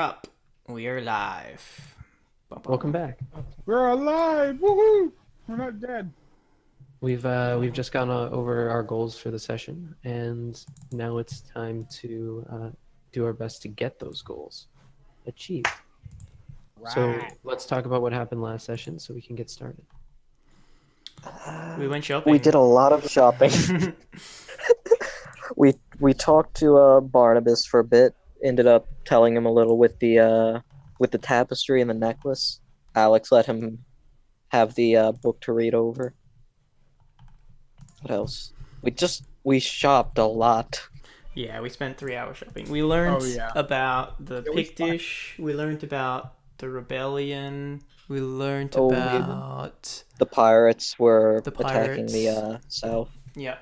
Up. We are live. Welcome back. We're alive! Woohoo! We're not dead. We've just gone over our goals for the session, and now it's time to do our best to get those goals achieved. So Right. let's talk about what happened last session, so we can get started. We went shopping. We did a lot of shopping. we talked to Barnabas for a bit. Ended up telling him a little with the tapestry and the necklace. Alex let him have the book to read over. What else? We shopped a lot. Yeah, we spent 3 hours shopping. We learned about the It was Pictish. We learned about the rebellion. We learned Oh, about The pirates were The attacking pirates. the south. yeah.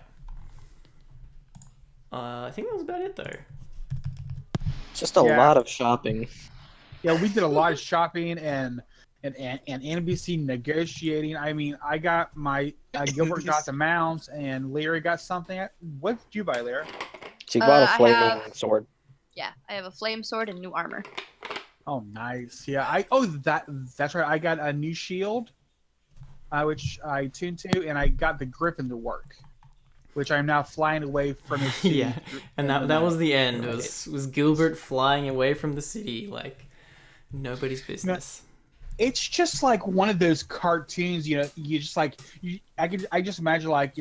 I think that was about it though. Just a Yeah. lot of shopping. Yeah, we did a lot of shopping and NBC negotiating. I mean, I got my Gilbert got the mounts and Lyra got something. What did you buy, Lyra? She bought a I flaming have- sword. Yeah, I have a flame sword and new armor. Oh, nice. Yeah, that's right. I got a new shield, which I tuned to, and I got the Griffin to work, which I'm now flying away from the city. Yeah, and that was the end. Was Gilbert flying away from the city like nobody's business. It's just like one of those cartoons, you know. You just like I just imagine like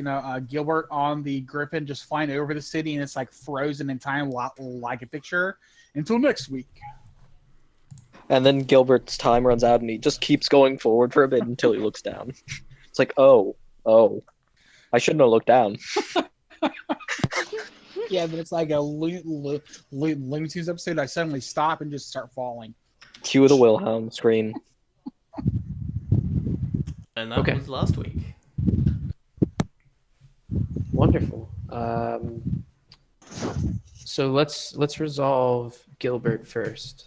Gilbert on the Griffin just flying over the city, and it's like frozen in time, like a picture. Until next week. And then Gilbert's time runs out, and he just keeps going forward for a bit until he looks down. It's like, oh, I shouldn't have looked down. Yeah, but it's like a Looney Tunes episode. I suddenly stop and just start falling. Cue the Wilhelm scream. And that Okay. was last week. Wonderful. So let's resolve Gilbert first,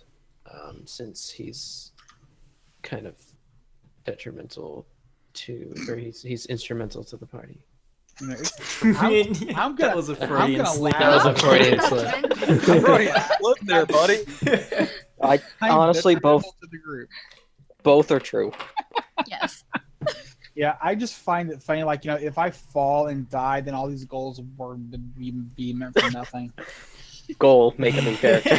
since he's kind of detrimental to, or he's instrumental to the party. You know, I'm gonna- that was a I'm Freudian gonna slip. laugh. That was a Freudian slip. Look there, buddy. I I'm honestly both detrimental to the group. are true. Yes. Yeah, I just find it funny. Like if I fall and die, then all these goals were be meant for nothing. Goal, make a new character.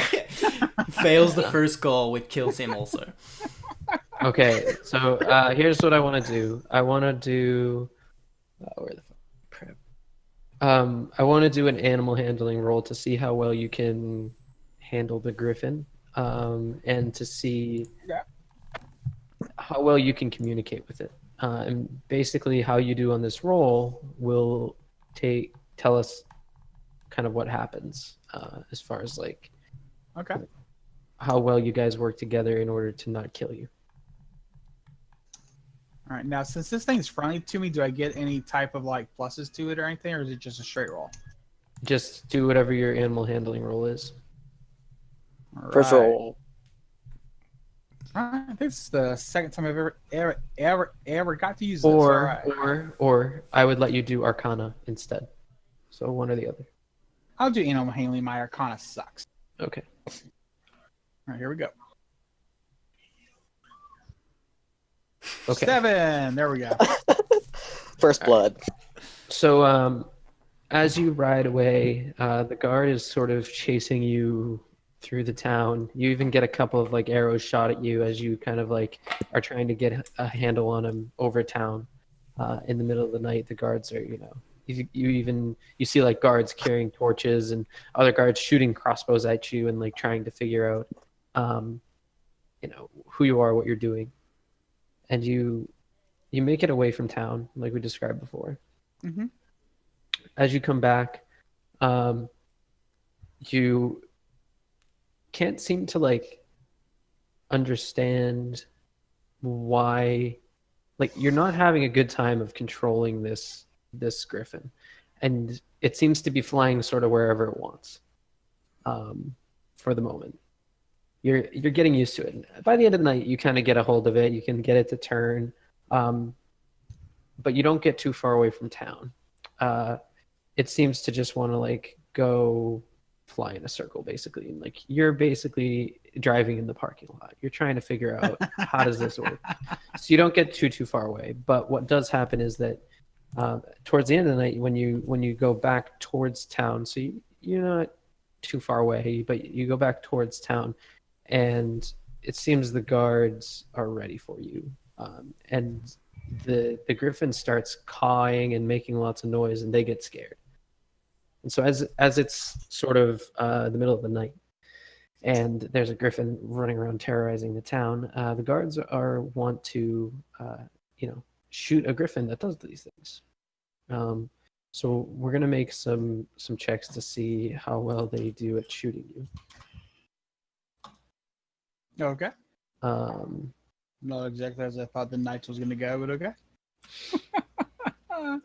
Fails the first goal, which kills him also. Okay, so here's what I want to do. I want to do where the fuck crap. I want to do an animal handling roll to see how well you can handle the griffin, and to see how well you can communicate with it. And basically, how you do on this roll will tell us kind of what happens, as far as like Okay. how well you guys work together in order to not kill you. All right. Now, since this thing's friendly to me, do I get any type of like pluses to it or anything, or is it just a straight roll? Just do whatever your animal handling roll is. All First right. roll. I think it's the second time I've ever got to use this. All right. Or I would let you do Arcana instead. So one or the other. I'll do animal handling. My Arcana sucks. Okay. All right, here we go. Okay. 7. There we go. First blood. So as you ride away, the guard is sort of chasing you through the town. You even get a couple of like arrows shot at you as you kind of like are trying to get a handle on him over town. In the middle of the night, the guards are, you see like guards carrying torches and other guards shooting crossbows at you and like trying to figure out, who you are, what you're doing. And you make it away from town, like we described before. Mm-hmm. As you come back, you can't seem to like understand why, like you're not having a good time of controlling this griffin, and it seems to be flying sort of wherever it wants. For the moment, you're getting used to it. And by the end of the night, you kind of get a hold of it. You can get it to turn, but you don't get too far away from town. It seems to just want to like go fly in a circle, basically. And like you're basically driving in the parking lot. You're trying to figure out how does this work. So you don't get too far away. But what does happen is that towards the end of the night, when you go back towards town, so you're not too far away, but you go back towards town, and it seems the guards are ready for you. And the griffin starts cawing and making lots of noise, and they get scared. And so as it's sort of the middle of the night, and there's a griffin running around terrorizing the town, the guards want to shoot a griffin that does these things. So we're gonna make some checks to see how well they do at shooting you. Okay. Not exactly as I thought the Knights was going to go, but okay. All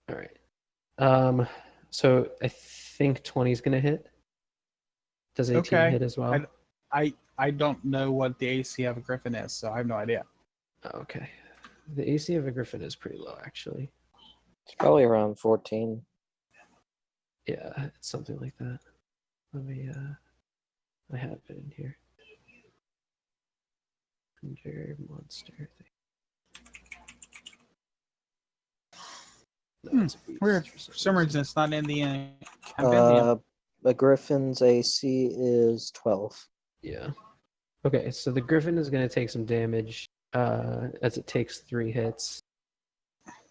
right. So I think 20 is gonna hit. Does 18 hit as well? I don't know what the AC of a Griffin is, so I have no idea. Okay. The AC of a Griffin is pretty low, actually. It's probably around 14. Yeah, it's something like that. Let me I have it in here. Under monster thing. No, it's a beast Weird. For some reason, it's not in the A Griffin's AC is 12. Yeah. Okay, so the Griffin is going to take some damage as it takes 3 hits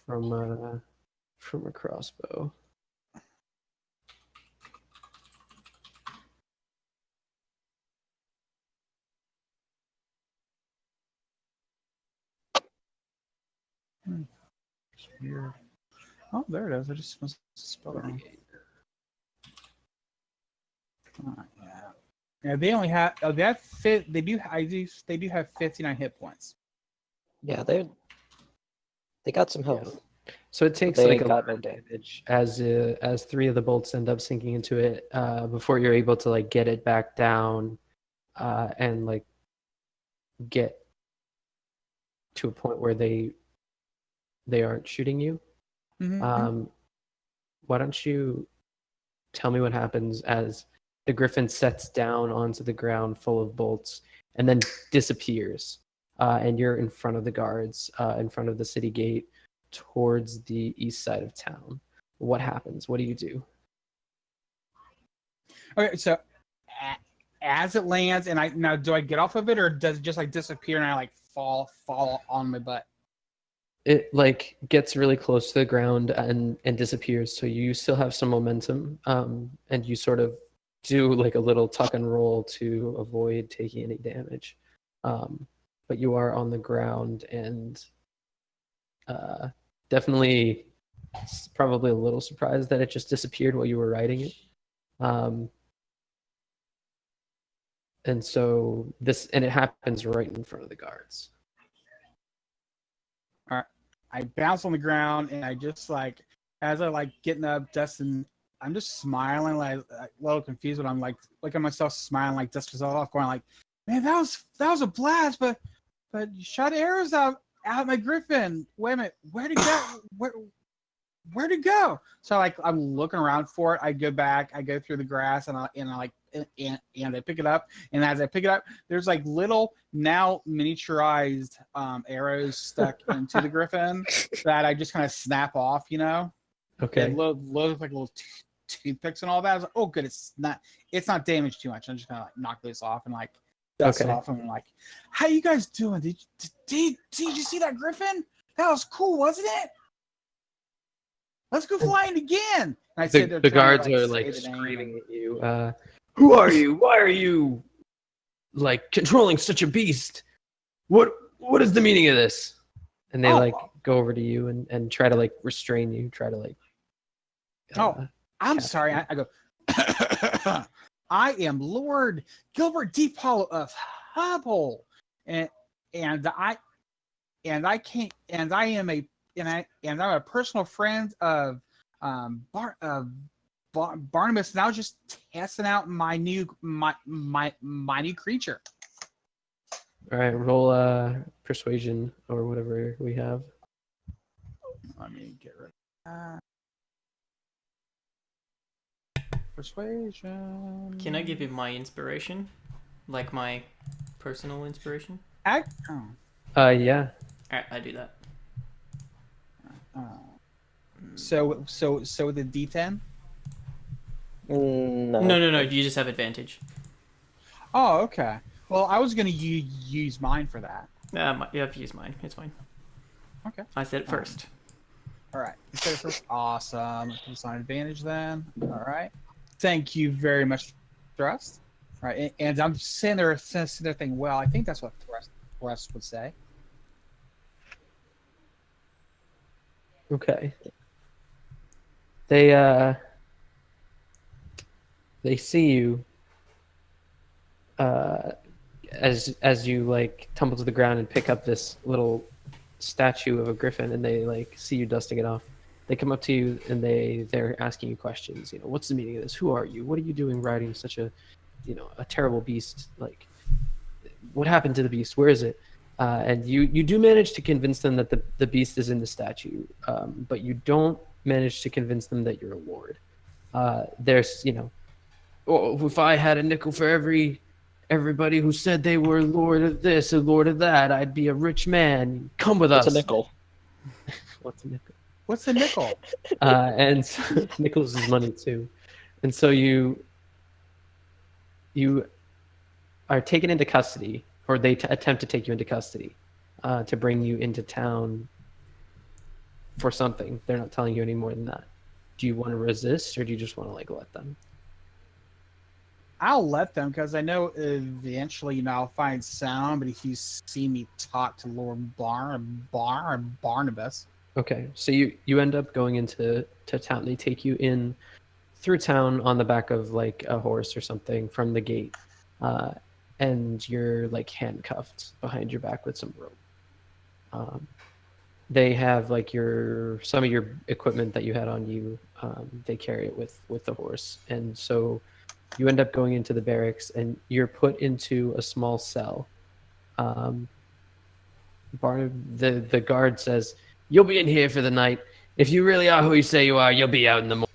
from a crossbow. Weird. Oh, there it is. I just must spell it wrong. Yeah, they only have. Oh, they have fit. They do. They do have 59 hit points. Yeah, they got some health. Yeah. So it takes They like a got lot no of damage. as 3 of the bolts end up sinking into it before you're able to like get it back down and like get to a point where they aren't shooting you. Mm-hmm. Why don't you tell me what happens as the Griffin sets down onto the ground full of bolts and then disappears, and you're in front of the guards, in front of the city gate, towards the east side of town. What happens? What do you do? Okay, so as it lands, and do I get off of it, or does it just like disappear and I like fall on my butt? It like gets really close to the ground and disappears. So you still have some momentum, and you sort of do like a little tuck and roll to avoid taking any damage. But you are on the ground and definitely probably a little surprised that it just disappeared while you were riding it. And so it happens right in front of the guards. All right. I bounce on the ground, and I just like, as I like getting up, Dustin, I'm just smiling, like a little confused, but I'm like looking at myself, smiling, like dust myself off, going like, man, that was a blast, but you shot arrows out my Griffin. Wait a minute, where'd it go? Where'd it go? So like I'm looking around for it. I go back, I go through the grass, and I pick it up. And as I pick it up, there's like little now miniaturized arrows stuck into the Griffin that I just kind of snap off. Okay. It look like little toothpicks and all that. I was like, oh, good, it's not damaged too much. I'm just gonna like knock this off and like dust it off. And I'm like, how you guys doing? Did you see that Griffin? That was cool, wasn't it? Let's go flying again. And the guards are like screaming at you. Who are you? Why are you like controlling such a beast? What is the meaning of this? And they like go over to you and try to like restrain you. Try to like. I'm sorry. I go. I am Lord Gilbert Deep Hollow of Hubble, and I'm a personal friend of Barnabas, and I was just testing out my new creature. All right, roll persuasion or whatever we have. Let me get rid of that. Persuasion. Can I give him my inspiration? Like my personal inspiration? Yeah. Alright, I do that. So the D10. No. No, you just have advantage. Oh, okay. Well, I was gonna use mine for that. You have to use mine. It's fine. Okay. I said it first. All right. You said it first. Awesome. It's on advantage then. All right. Thank you very much, Thrust. All right, and I'm sitting there thinking, well, I think that's what Thrust would say. Okay. They see you as you like tumble to the ground and pick up this little statue of a griffin, and they like see you dusting it off. They come up to you and they're asking you questions. You know, what's the meaning of this? Who are you? What are you doing riding such a, you know, a terrible beast? Like, what happened to the beast? Where is it? And you do manage to convince them that the beast is in the statue, but you don't manage to convince them that you're a lord. There's, you know, oh, if I had a nickel for everybody who said they were lord of this or lord of that, I'd be a rich man. Come with us. It's a nickel. What's a nickel? What's the nickel? And nickels is money too. And so you are taken into custody, or they attempt to take you into custody, to bring you into town for something. They're not telling you any more than that. Do you want to resist, or do you just want to like let them? I'll let them, because I know eventually, you know, I'll find somebody who see me talk to Lord Barnabas. Okay, so you end up going into town. They take you in through town on the back of like a horse or something from the gate, and you're like handcuffed behind your back with some rope. They have like some of your equipment that you had on you. They carry it with the horse, and so you end up going into the barracks, and you're put into a small cell. The guard says, "You'll be in here for the night. If you really are who you say you are, you'll be out in the morning."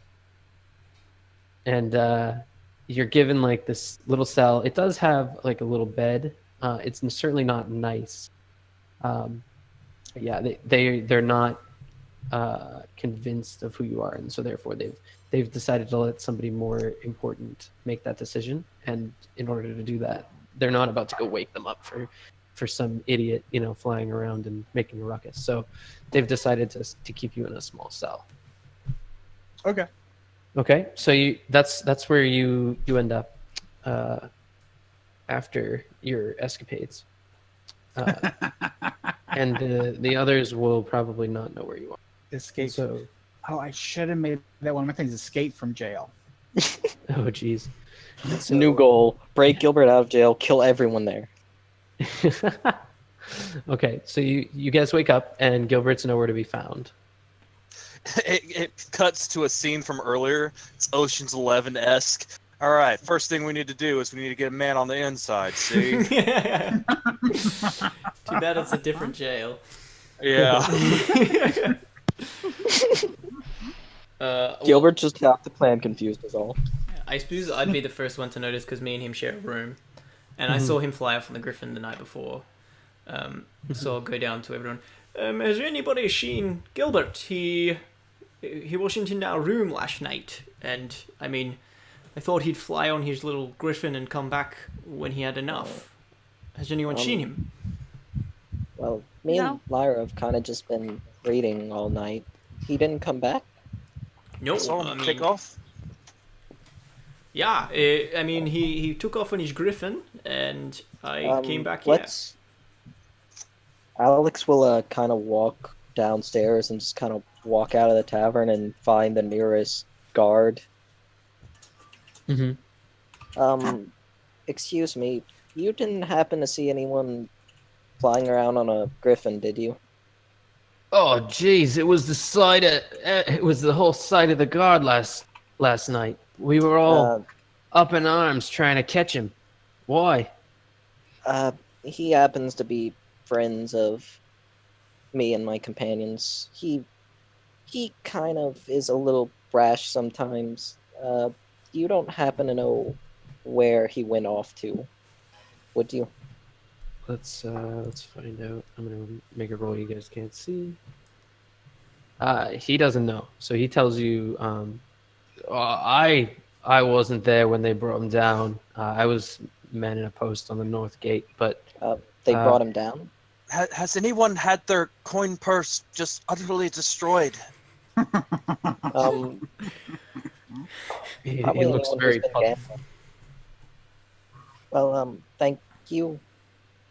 And you're given like this little cell. It does have like a little bed. It's certainly not nice. Yeah, they're not convinced of who you are, and so therefore they've decided to let somebody more important make that decision. And in order to do that, they're not about to go wake them up for some idiot, you know, flying around and making a ruckus. So they've decided to keep you in a small cell. Okay. Okay, so that's where you end up after your escapades, and the others will probably not know where you are. Escape. So, Oh, I should have made that one of my things. Escape from jail. oh geez. So, New goal: break Gilbert out of jail, kill everyone there. Okay, so you guys wake up and Gilbert's nowhere to be found. It cuts to a scene from earlier. It's Ocean's 11-esque. All right, first thing we need to do is we need to get a man on the inside. See? Too bad it's a different jail. Yeah. Gilbert just got the plan confused is all. I suppose I'd be the first one to notice because me and him share a room, and I saw him fly out from the Griffin the night before. So I'll go down to everyone. Has anybody seen Gilbert? He wasn't in our room last night, and I mean, I thought he'd fly on his little Griffin and come back when he had enough. Has anyone seen him? Well, me and Lyra have kind of just been reading all night. He didn't come back? No, Saw him take off. Yeah, I mean, he took off on his Griffin, and I came back here. Alex will kind of walk downstairs and just kind of walk out of the tavern and find the nearest guard. Excuse me, you didn't happen to see anyone flying around on a griffin, did you? Oh jeez, it was the whole side of the guard last night. We were all up in arms trying to catch him. Why? He happens to be friends of me and my companions. He kind of is a little brash sometimes. you don't happen to know where he went off to, would you? Let's find out. I'm gonna make a roll you guys can't see. He doesn't know, so he tells you. I wasn't there when they brought him down. I was manning a post on the north gate, but They brought him down? Has anyone had their coin purse just utterly destroyed? he Probably looks anyone very who's been puzzled. gambling. Well, thank you.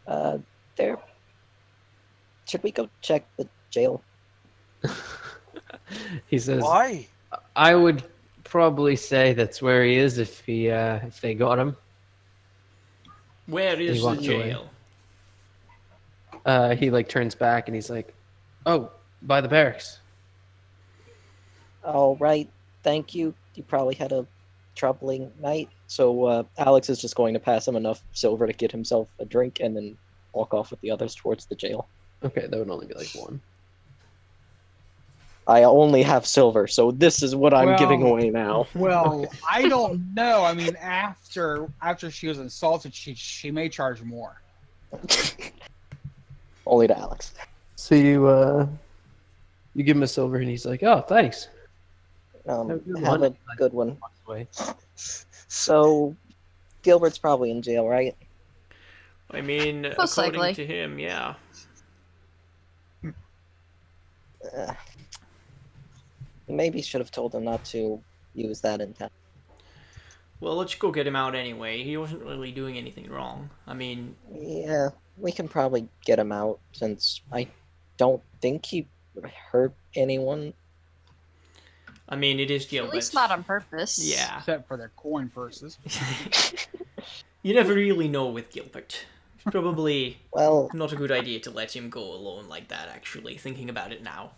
There. Should we go check the jail? He says, Why? "I would probably say that's where he is if they got him." Where He is the walked away. jail? He like turns back and he's like, "Oh, by the barracks." All right. Thank you. You probably had a troubling night. So Alex is just going to pass him enough silver to get himself a drink and then walk off with the others towards the jail. Okay, that would only be like one. I only have silver, so this is what I'm giving Well- away now. Well, I don't know. I mean, after she was insulted, she may charge more. Only to Alex. So you give him a silver and he's like, "Oh, thanks." Have a good a one. good one. Walks away. So, Gilbert's probably in jail, right? I mean, Most according likely. to him, yeah. Maybe should have told him not to use that in town. Well, let's go get him out anyway. He wasn't really doing anything wrong. I mean, Yeah, we can probably get him out since I don't think he hurt anyone. it is At Gilbert. least not on purpose. Yeah. Except for their coin purses. You never really know with Gilbert. It's probably Well, not a good idea to let him go alone like that, actually, thinking about it now.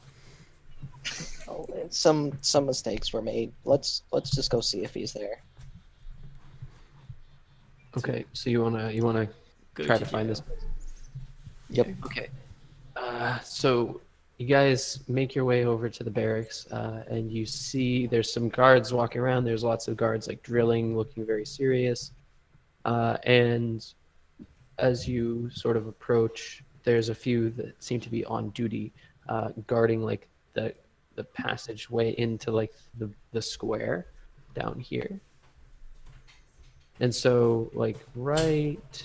some mistakes were made. Let's just go see if he's there. Okay, so you wanna Go try to find jail. this. Yep. Okay. So you guys make your way over to the barracks, and you see there's some guards walking around. There's lots of guards like drilling, looking very serious. And as you sort of approach, there's a few that seem to be on duty, guarding like the passageway into like the square down here. And so like right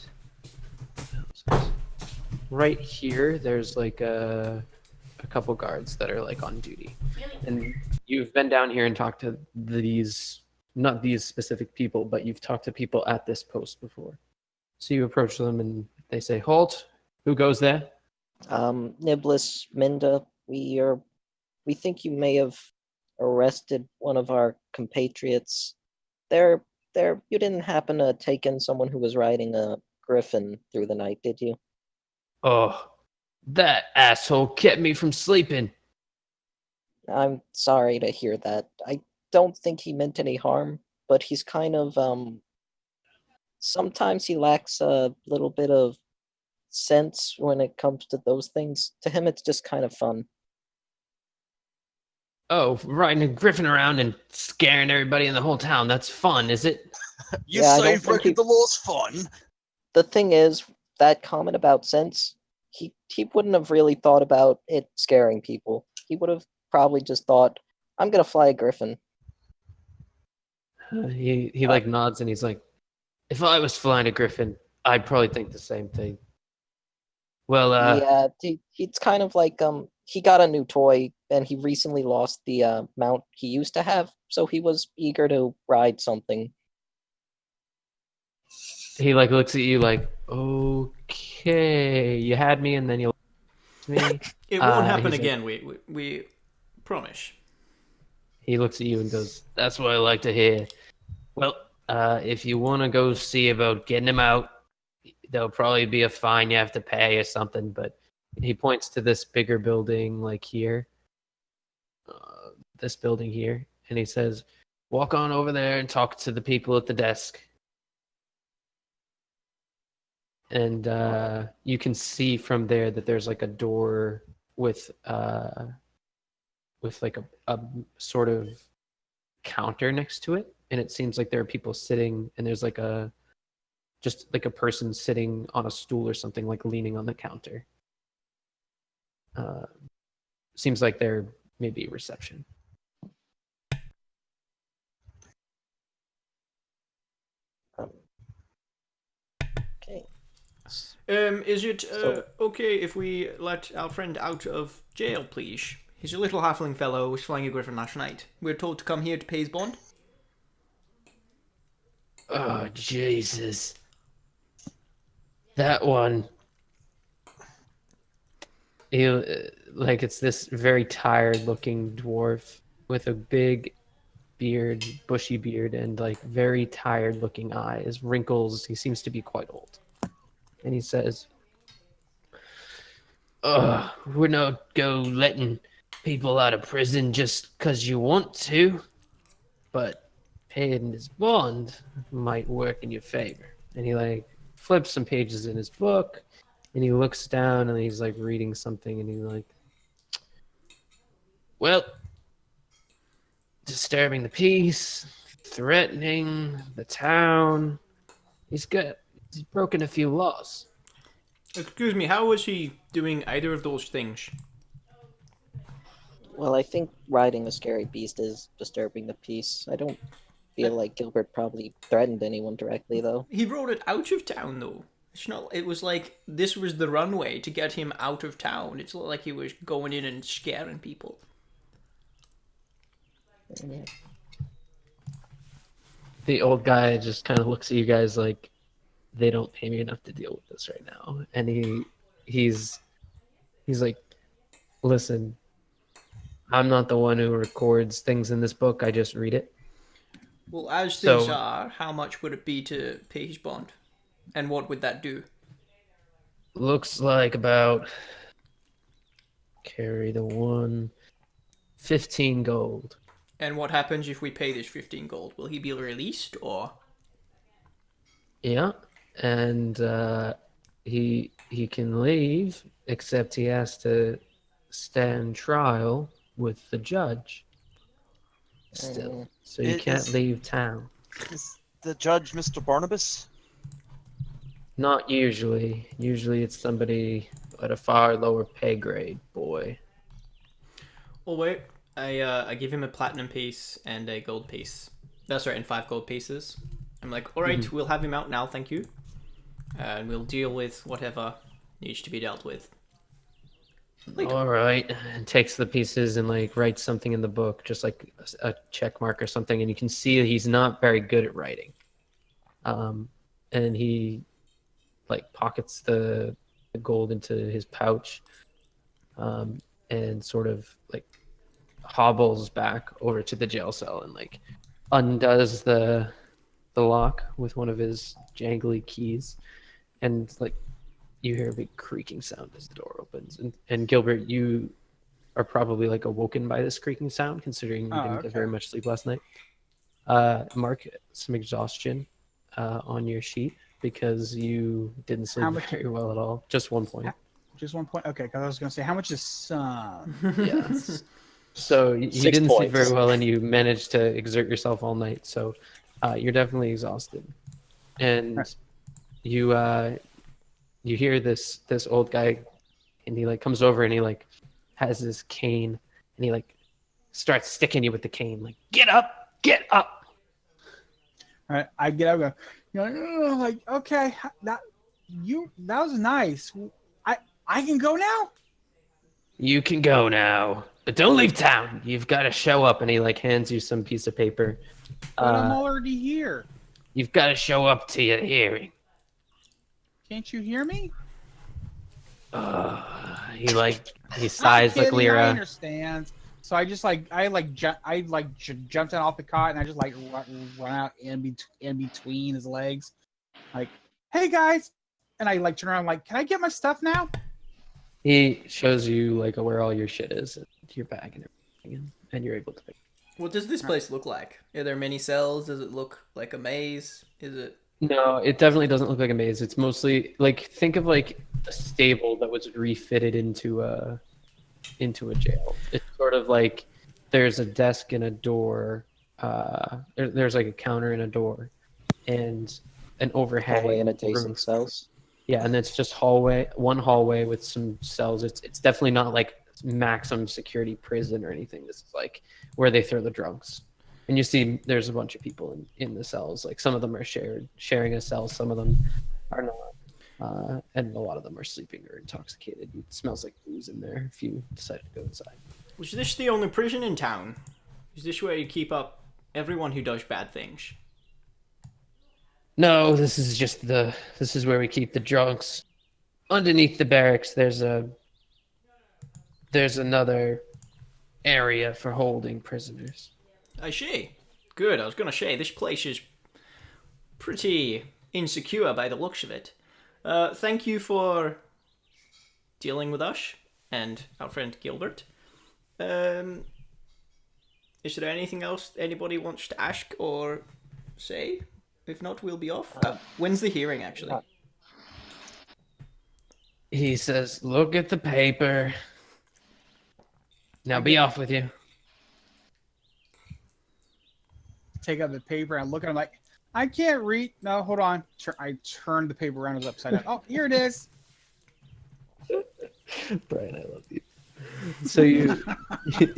here, there's like a couple guards that are like on duty. And you've been down here and talked to not these specific people, but you've talked to people at this post before. So you approach them and they say, "Halt! Who goes there?" Nobilis Menda, we think you may have arrested one of our compatriots. You didn't happen to take in someone who was riding a griffin through the night, did you? "Oh, that asshole kept me from sleeping." I'm sorry to hear that. I don't think he meant any harm, but he's kind of sometimes he lacks a little bit of sense when it comes to those things. To him it's just kind of fun. "Oh, riding a griffin around and scaring everybody in the whole town. That's fun, is it?" You Yeah, I say don't think breaking he- the law's fun? The thing is, that comment about sense, he wouldn't have really thought about it scaring people. He would have probably just thought, I'm gonna fly a griffin. He like nods and he's like, "If I was flying a griffin, I'd probably think the same thing." Well, Yeah, it's kind of like he got a new toy and he recently lost the mount he used to have, so he was eager to ride something. he like looks at you like, "Okay, you had me, and then you lost me." It won't happen he's like- again, we promise. He looks at you and goes, "That's what I like to hear." Well, if you want to go see about getting him out, there'll probably be a fine you have to pay or something. But he points to this bigger building, like here, this building here, and he says, "Walk on over there and talk to the people at the desk." And you can see from there that there's like a door with like a sort of counter next to it. and it seems like there are people sitting, and there's like a person sitting on a stool or something, like leaning on the counter. Seems like there may be a reception. Okay. Is it So- okay if we let our friend out of jail, please? He's a little halfling fellow who was flying a griffin last night. We're told to come here to pay his bond. Oh, Jesus. That one. Like, it's this very tired-looking dwarf with a big beard, bushy beard, and, like, very tired-looking eyes, wrinkles. He seems to be quite old. And he says, we're not go letting people out of prison just 'cause you want to, but paying his bond might work in your favor. And he, like, flips some pages in his book, and he looks down, and he's, like, reading something, and he's like, well, disturbing the peace, threatening the town. He's broken a few laws. Excuse me, how was he doing either of those things? Well, I think riding a scary beast is disturbing the peace. I don't feel like Gilbert probably threatened anyone directly, though. He rode it out of town, though. It's not. It was like this was the runway to get him out of town. It's not like he was going in and scaring people. Yeah. The old guy just kind of looks at you guys like, they don't pay me enough to deal with this right now. And he's like, listen, I'm not the one who records things in this book. I just read it. Well, as So- things are, how much would it be to pay his bond? And what would that do? Looks like about, carry the one, 15 gold. And what happens if we pay this 15 gold? Will he be released, or? Yeah. And he can leave, except he has to stand trial with the judge still. So you It can't is- leave town. Is the judge Mr. Barnabas? Not usually. Usually it's somebody at a far lower pay grade, boy. Oh wait, I give him a platinum piece and a gold piece. That's right, and 5 gold pieces. I'm like, all right, we'll have him out now, thank you, and we'll deal with whatever needs to be dealt with. Later. All right. And takes the pieces and like writes something in the book, just like a check mark or something, and you can see that he's not very good at writing. And he like pockets the gold into his pouch, and sort of like hobbles back over to the jail cell and like undoes the lock with one of his jangly keys, and like you hear a big creaking sound as the door opens. And Gilbert, you are probably like awoken by this creaking sound, considering you didn't get very much sleep last night. Mark some exhaustion on your sheet because you didn't sleep How much- very well at all. Just 1 point. Just 1 point. Okay, because I was gonna say, how much is some? Yes. So you 6 didn't sleep points. very well, and you managed to exert yourself all night. So you're definitely exhausted, and Right. you hear this old guy, and he like comes over and he like has this cane, and he like starts sticking you with the cane, like get up. All right, I get up, and go, you're like, okay, that was nice. I can go now. You can go now, but don't leave town. You've got to show up. And he like hands you some piece of paper. But I'm already here. You've got to show up to your hearing. Can't you hear me? He sighs like I Lyra. understand. So I just jumped down off the cot, and I just like run out in between his legs, like, hey guys, and I like turn around, like, can I get my stuff now? He shows you like where all your shit is, and your bag and everything, and you're able to pick. What does this place look like? Are there many cells? Does it look like a maze? Is it? No, it definitely doesn't look like a maze. It's mostly like, think of like a stable that was refitted into a jail. It's sort of like there's a desk and a door there's like a counter and a door, and an overhang Hallway and room. adjacent cells. Yeah, and it's just one hallway with some cells. It's definitely not like maximum security prison or anything. This is like where they throw the drunks. And you see there's a bunch of people in the cells. Like some of them are sharing a cell, some of them are not. And a lot of them are sleeping or intoxicated. It smells like booze in there if you decide to go inside. Was this the only prison in town? Is this where you keep up everyone who does bad things? No, this is where we keep the drunks. Underneath the barracks, there's another area for holding prisoners. I see. Good, I was gonna say, this place is pretty insecure by the looks of it. Thank you for dealing with us and our friend Gilbert. Is there anything else anybody wants to ask or say? If not, we'll be off. When's the hearing, actually? He says, "Look at the paper. Now be off with you." Take out the paper and look at him like, I can't read. No, hold on. I turned the paper around, it was upside down. Oh, here it is. Brian, I love you. So you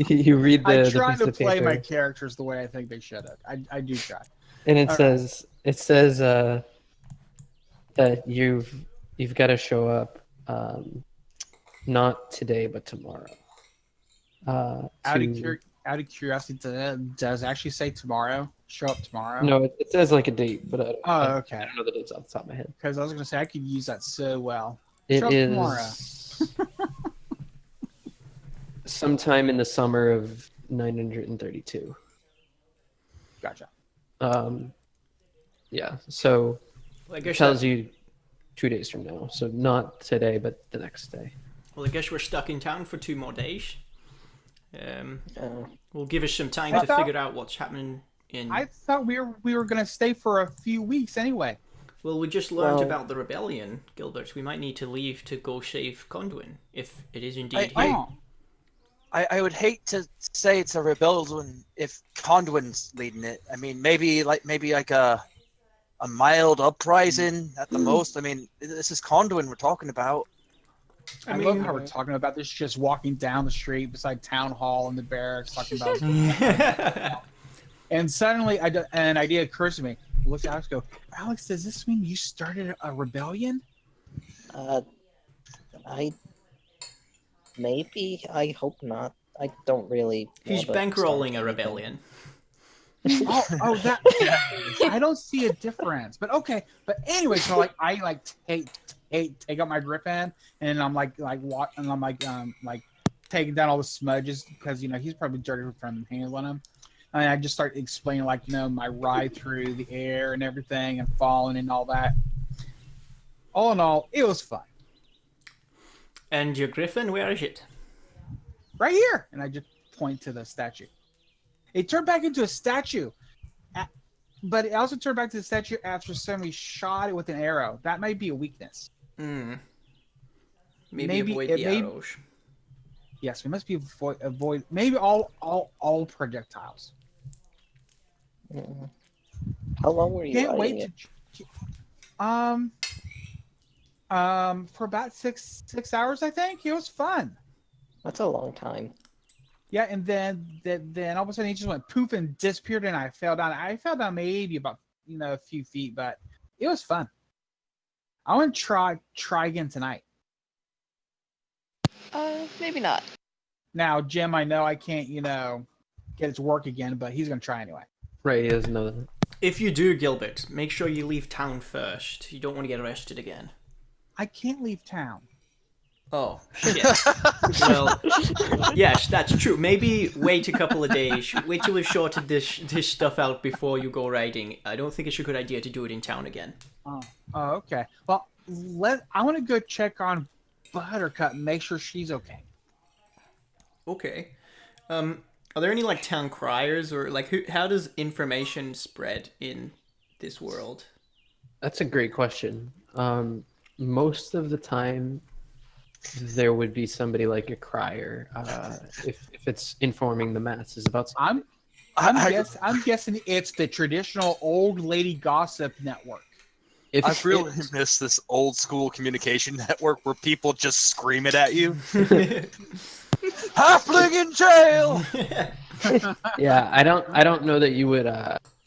you read the I the try piece to of play paper, my characters the way I think they should have. I do try. and it All says that you've got to show up, not today but tomorrow. Out of curiosity, does it actually say tomorrow? Show up tomorrow? No, it says like a date, but I Okay. don't know the dates off the top of my head. Because I was going to say, I could use that so well. It Show up tomorrow. is sometime in the summer of 932. Gotcha. Yeah, so Well, I it guess tells you 2 days from now. So not today, but the next day. Well, I guess we're stuck in town for 2 more days. Oh. Will give us some time I to thought- figure out what's happening in. I thought we were going to stay for a few weeks anyway. Well, we just learned Well- about the rebellion, Gilbert. We might need to leave to go save Condwyn, if it is indeed I- he. Oh, I would hate to say it's a rebellion if Condwyn's leading it. I mean, maybe like a mild uprising at the most. I mean, this is Condwyn we're talking about. I love how we're talking about this, just walking down the street beside town hall and the barracks, talking about. And suddenly, an idea occurs to me. I look at Alex, go, Alex, does this mean you started a rebellion? I hope not. I don't really. He's wanna bankrolling start a anything. rebellion. That I don't see a difference. But okay. But anyway, so like I like take up my griffin and I'm like taking down all the smudges because he's probably dirty from handling them. And I just start explaining my ride through the air and everything and falling and all that. All in all, it was fun. And your griffin, where is it? Right here, and I just point to the statue. It turned back into a statue, but it also turned back to the statue after somebody shot it with an arrow. That might be a weakness. Maybe Maybe avoid it the may- arrows. Yes, we must be avoid maybe all projectiles. Mm. How long were you Can't riding wait it? to for about six hours, I think. It was fun. That's a long time. Yeah, and then all of a sudden he just went poof and disappeared, and I fell down. I fell down maybe about a few feet, but it was fun. I want to try again tonight. Maybe not. Now, Jim, I know I can't get it to work again, but he's gonna try anyway. Right, he doesn't know that. If you do, Gilbert, make sure you leave town first. You don't want to get arrested again. I can't leave town. Oh, shit. Well, yes, that's true. Maybe wait a couple of days. Wait till we've sorted this stuff out before you go riding. I don't think it's a good idea to do it in town again. Oh, okay. Well, I want to go check on Buttercup and make sure she's okay. Okay. Are there any town criers or how does information spread in this world? That's a great question. Most of the time, there would be somebody like a crier if it's informing the masses about something. I'm guessing it's the traditional old lady gossip network. If I really miss this old school communication network where people just scream it at you. Halfling in jail! yeah, I don't know that you would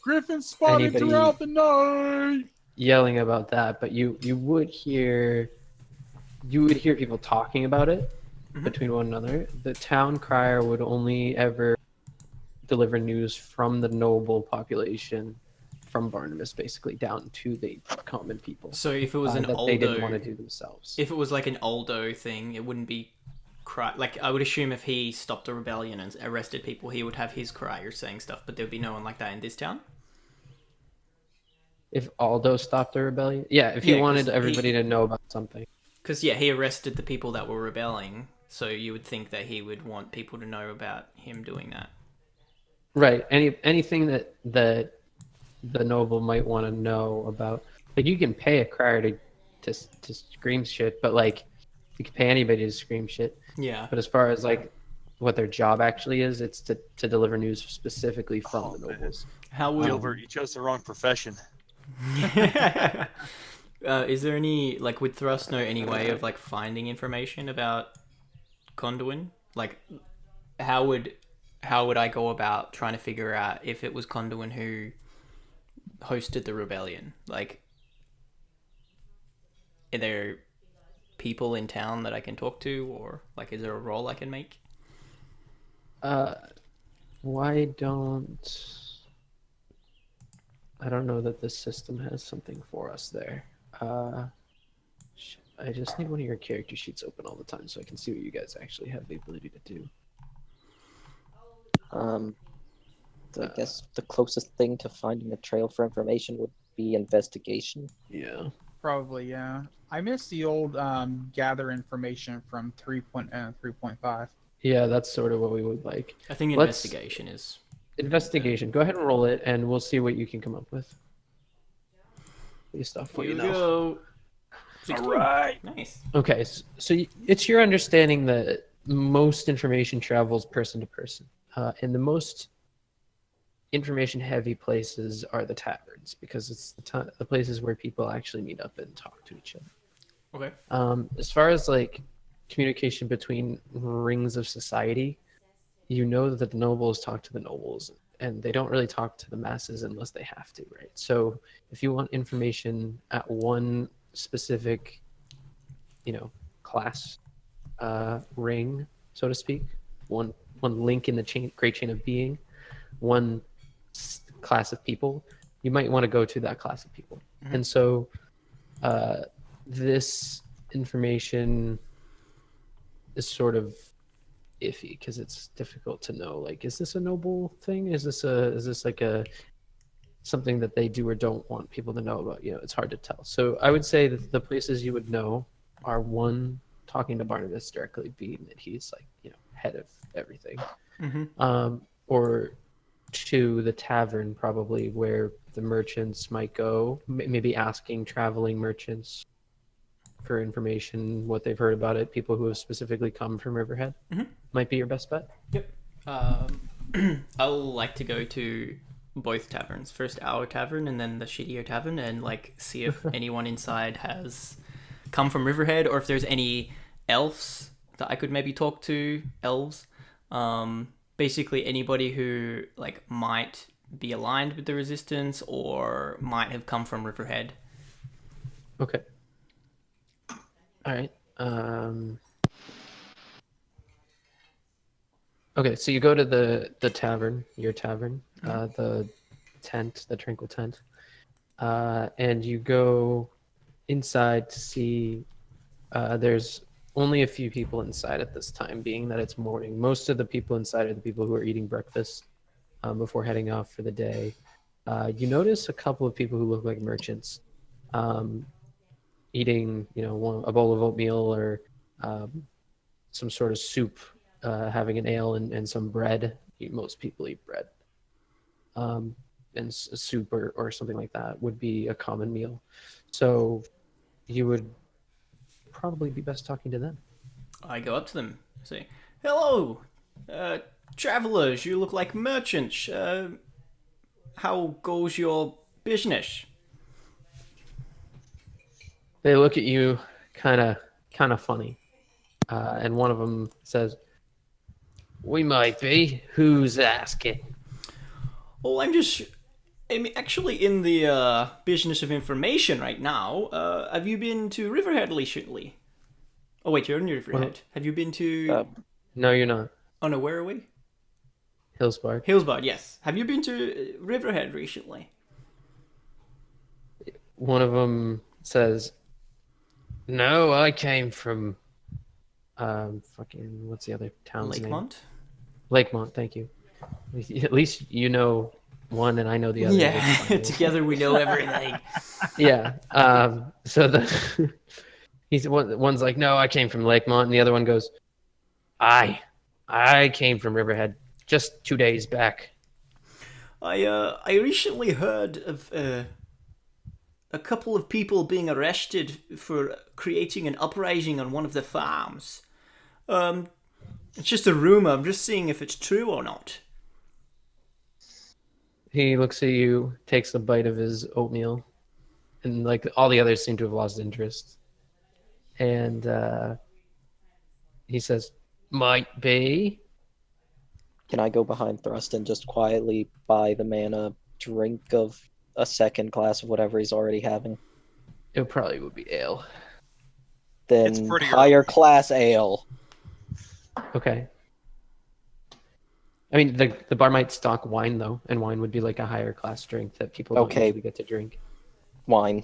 Griffin spotted Anybody- throughout the night. yelling about that, but you would hear people talking about it between one another. The town crier would only ever deliver news from the noble population, from Barnabas basically down to the common people. So if it was an that they didn't want to Oldo, do themselves. if it was like an Oldo thing, it wouldn't be like I would assume if he stopped a rebellion and arrested people, he would have his criers saying stuff, but there'd be no one like that in this town. If Aldo stopped the rebellion, yeah. If he Yeah, 'cause wanted everybody to know about something, Because yeah, he arrested the people that were rebelling, so you would think that he would want people to know about him doing that. right? Anything that the noble might want to know about, like you can pay a crier to scream shit, but like you can pay anybody to scream shit. Yeah. But as far as like what their job actually is, it's to deliver news specifically from the man. nobles. How would Gilbert, you chose the wrong profession. is there any like would Thrust know any way of like finding information about Condwyn? Like how would I go about trying to figure out if it was Condwyn who hosted the rebellion? Like are there people in town that I can talk to, or like is there a role I can make? Why don't I don't know that this system has something for us there. Shit, I just need one of your character sheets open all the time so I can see what you guys actually have the ability to do. I guess the closest thing to finding a trail for information would be investigation. Yeah. Probably, yeah. I miss the old gather information from 3.5. Yeah, that's sort of what we would like. I think Let's- investigation is Investigation. Go ahead and roll it, and we'll see what you can come up with. Based off what here you we know. go. 16. right. Nice. Okay, so it's your understanding that most information travels person to person, and the most information-heavy places are the taverns because it's the places where people actually meet up and talk to each other. Okay. As far as like communication between rings of society, you know that the nobles talk to the nobles, and they don't really talk to the masses unless they have to, right? So if you want information at one specific, class ring, so to speak, one link in the great chain of being, one class of people, you might want to go to that class of people. Mhm. And so this information is sort of iffy because it's difficult to know, like, is this a noble thing? Is this like a something that they do or don't want people to know about? It's hard to tell. So I would say that the places you would know are, one, talking to Barnabas directly, being that he's like head of everything, Mm-hmm. or two, the tavern, probably where the merchants might go, maybe asking traveling merchants for information, what they've heard about it, people who have specifically come from Riverhead. Mhm. Might be your best bet. Yep. I'll like to go to both taverns. First our tavern and then the shittier tavern, and like see if anyone inside has come from Riverhead, or if there's any elves that I could maybe talk to. Elves. Basically anybody who like might be aligned with the resistance or might have come from Riverhead. Okay. All right. Okay, so you go to the tavern, your tavern, the tent, the Tranquil Tent, and you go inside to see. There's only a few people inside at this time, being that it's morning. Most of the people inside are the people who are eating breakfast before heading off for the day. You notice a couple of people who look like merchants, eating, a bowl of oatmeal or some sort of soup, having an ale and some bread. Most people eat bread. And soup or something like that would be a common meal. So you would probably be best talking to them. I go up to them, say, "Hello, travelers. You look like merchants. How goes your business? They look at you kind of funny. And one of them says, "We might be. Who's asking?" Oh, I'm actually in the business of information right now. Have you been to Riverhead recently? Oh wait, you're in Riverhead. Have you been to? No, you're not. Oh no, where are we? Hillspark. Hillsborough, yes. Have you been to Riverhead recently? One of them says, "No, I came from fucking what's the other town's name? Lakemont? Lakemont, thank you. At least you know one and I know the other. Yeah, together we know everything. Yeah. So one's like, "No, I came from Lakemont," and the other one goes, I came from Riverhead just 2 days back." I recently heard of a couple of people being arrested for creating an uprising on one of the farms. It's just a rumor. I'm just seeing if it's true or not. He looks at you, takes a bite of his oatmeal, and like all the others seem to have lost interest. And he says, "Might be." Can I go behind Thrust and just quietly buy the man a drink of a second glass of whatever he's already having? It probably would be ale. It's Then pretty higher class ale. Okay. I mean, the bar might stock wine, though, and wine would be like a higher class drink that people don't Okay. usually get to drink. Wine.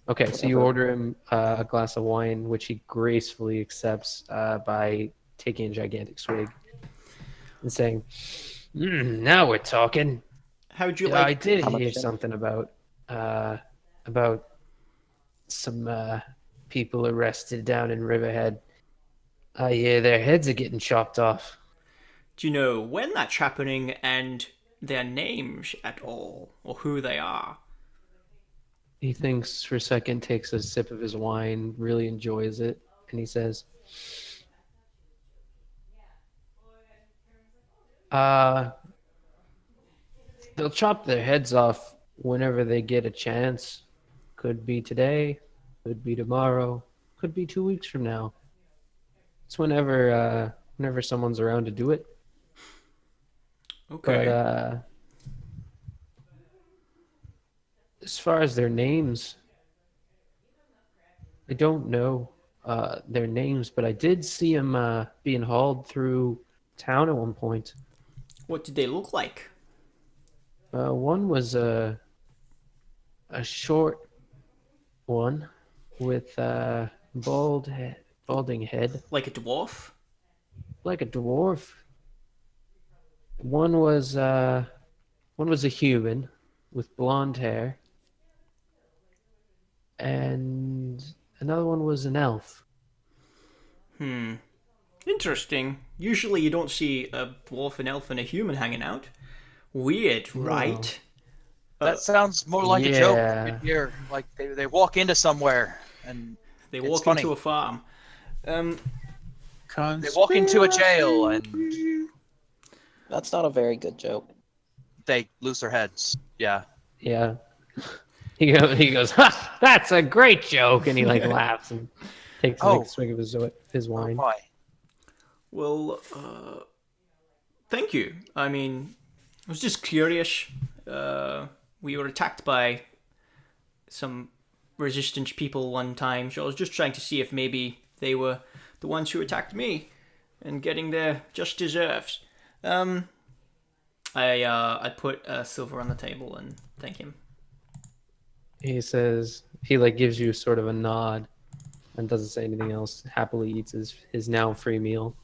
Okay, so you order him a glass of wine, which he gracefully accepts by taking a gigantic swig and saying, "Now we're talking." How'd you I like? did How much hear is it? something about some people arrested down in Riverhead. I hear their heads are getting chopped off. Do you know when that's happening and their names at all, or who they are? He thinks for a second, takes a sip of his wine, really enjoys it, and he says, they'll chop their heads off whenever they get a chance. Could be today, could be tomorrow, could be 2 weeks from now. It's whenever someone's around to do it. Okay. But as far as their names, I don't know their names, but I did see them being hauled through town at one point. What did they look like? One was a short one with balding head, Like a dwarf? like a dwarf. One was a human with blonde hair, and another one was an elf. Interesting. Usually you don't see a dwarf, an elf, and a human hanging out. Weird, right? That sounds more like a yeah. joke. You hear, like they walk into somewhere and They It's walk funny. into a farm. they walk into a jail and That's not a very good joke. they lose their heads. Yeah. Yeah. He goes, "Ha! That's a great joke," and he like laughs and takes a big swig of his wine. Why? Well, thank you. I mean, I was just curious. We were attacked by some resistance people one time, so I was just trying to see if maybe they were the ones who attacked me and getting their just deserves. I put silver on the table and thank him. He says, he like gives you sort of a nod and doesn't say anything else. Happily eats his now free meal.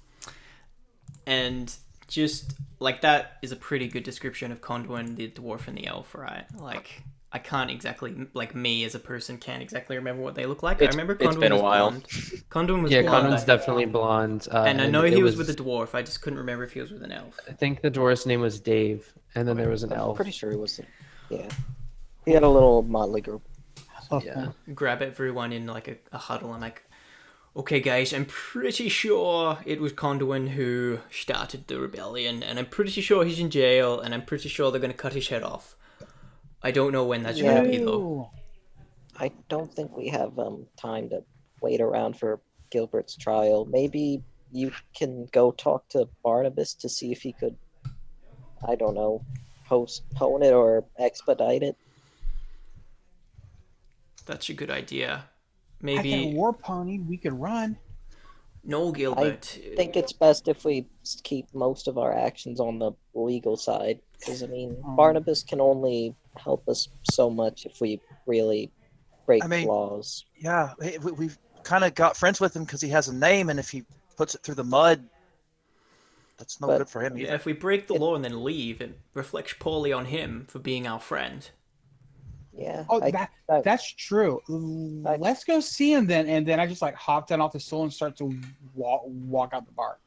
And just like that is a pretty good description of Condwyn, the dwarf and the elf, right? Like I can't exactly, like me as a person can't exactly remember what they look like. I remember It's Condwyn been a was while. blonde. Condwyn was Yeah, blonde. Condon's definitely blonde. and I know it he was with a dwarf. I just couldn't remember if he was with an elf. I think the dwarf's name was Dave, and then there was an I'm elf. pretty sure he was. Yeah. He had a little motley group. Yeah. Grab everyone in like a huddle and like, Okay, guys, I'm pretty sure it was Condwyn who started the rebellion, and I'm pretty sure he's in jail, and I'm pretty sure they're going to cut his head off. I don't know when that's going to be, though. Ooh. I don't think we have time to wait around for Gilbert's trial. Maybe you can go talk to Barnabas to see if he could, I don't know, postpone it or expedite it. That's a good idea. I got a Maybe... war pony. We could run. No, Gilbert. I think it's best if we keep most of our actions on the legal side, because, I mean, Barnabas can only help us so much if we really break laws. Yeah, we've kind of got friends with him because he has a name, and if he puts it through the mud, that's no good for him either. Yeah, if we break the law and then leave, it reflects poorly on him for being our friend. Yeah. Oh, that's true. Let's go see him then. And then I just like hop down off the stool and start to walk out the bar.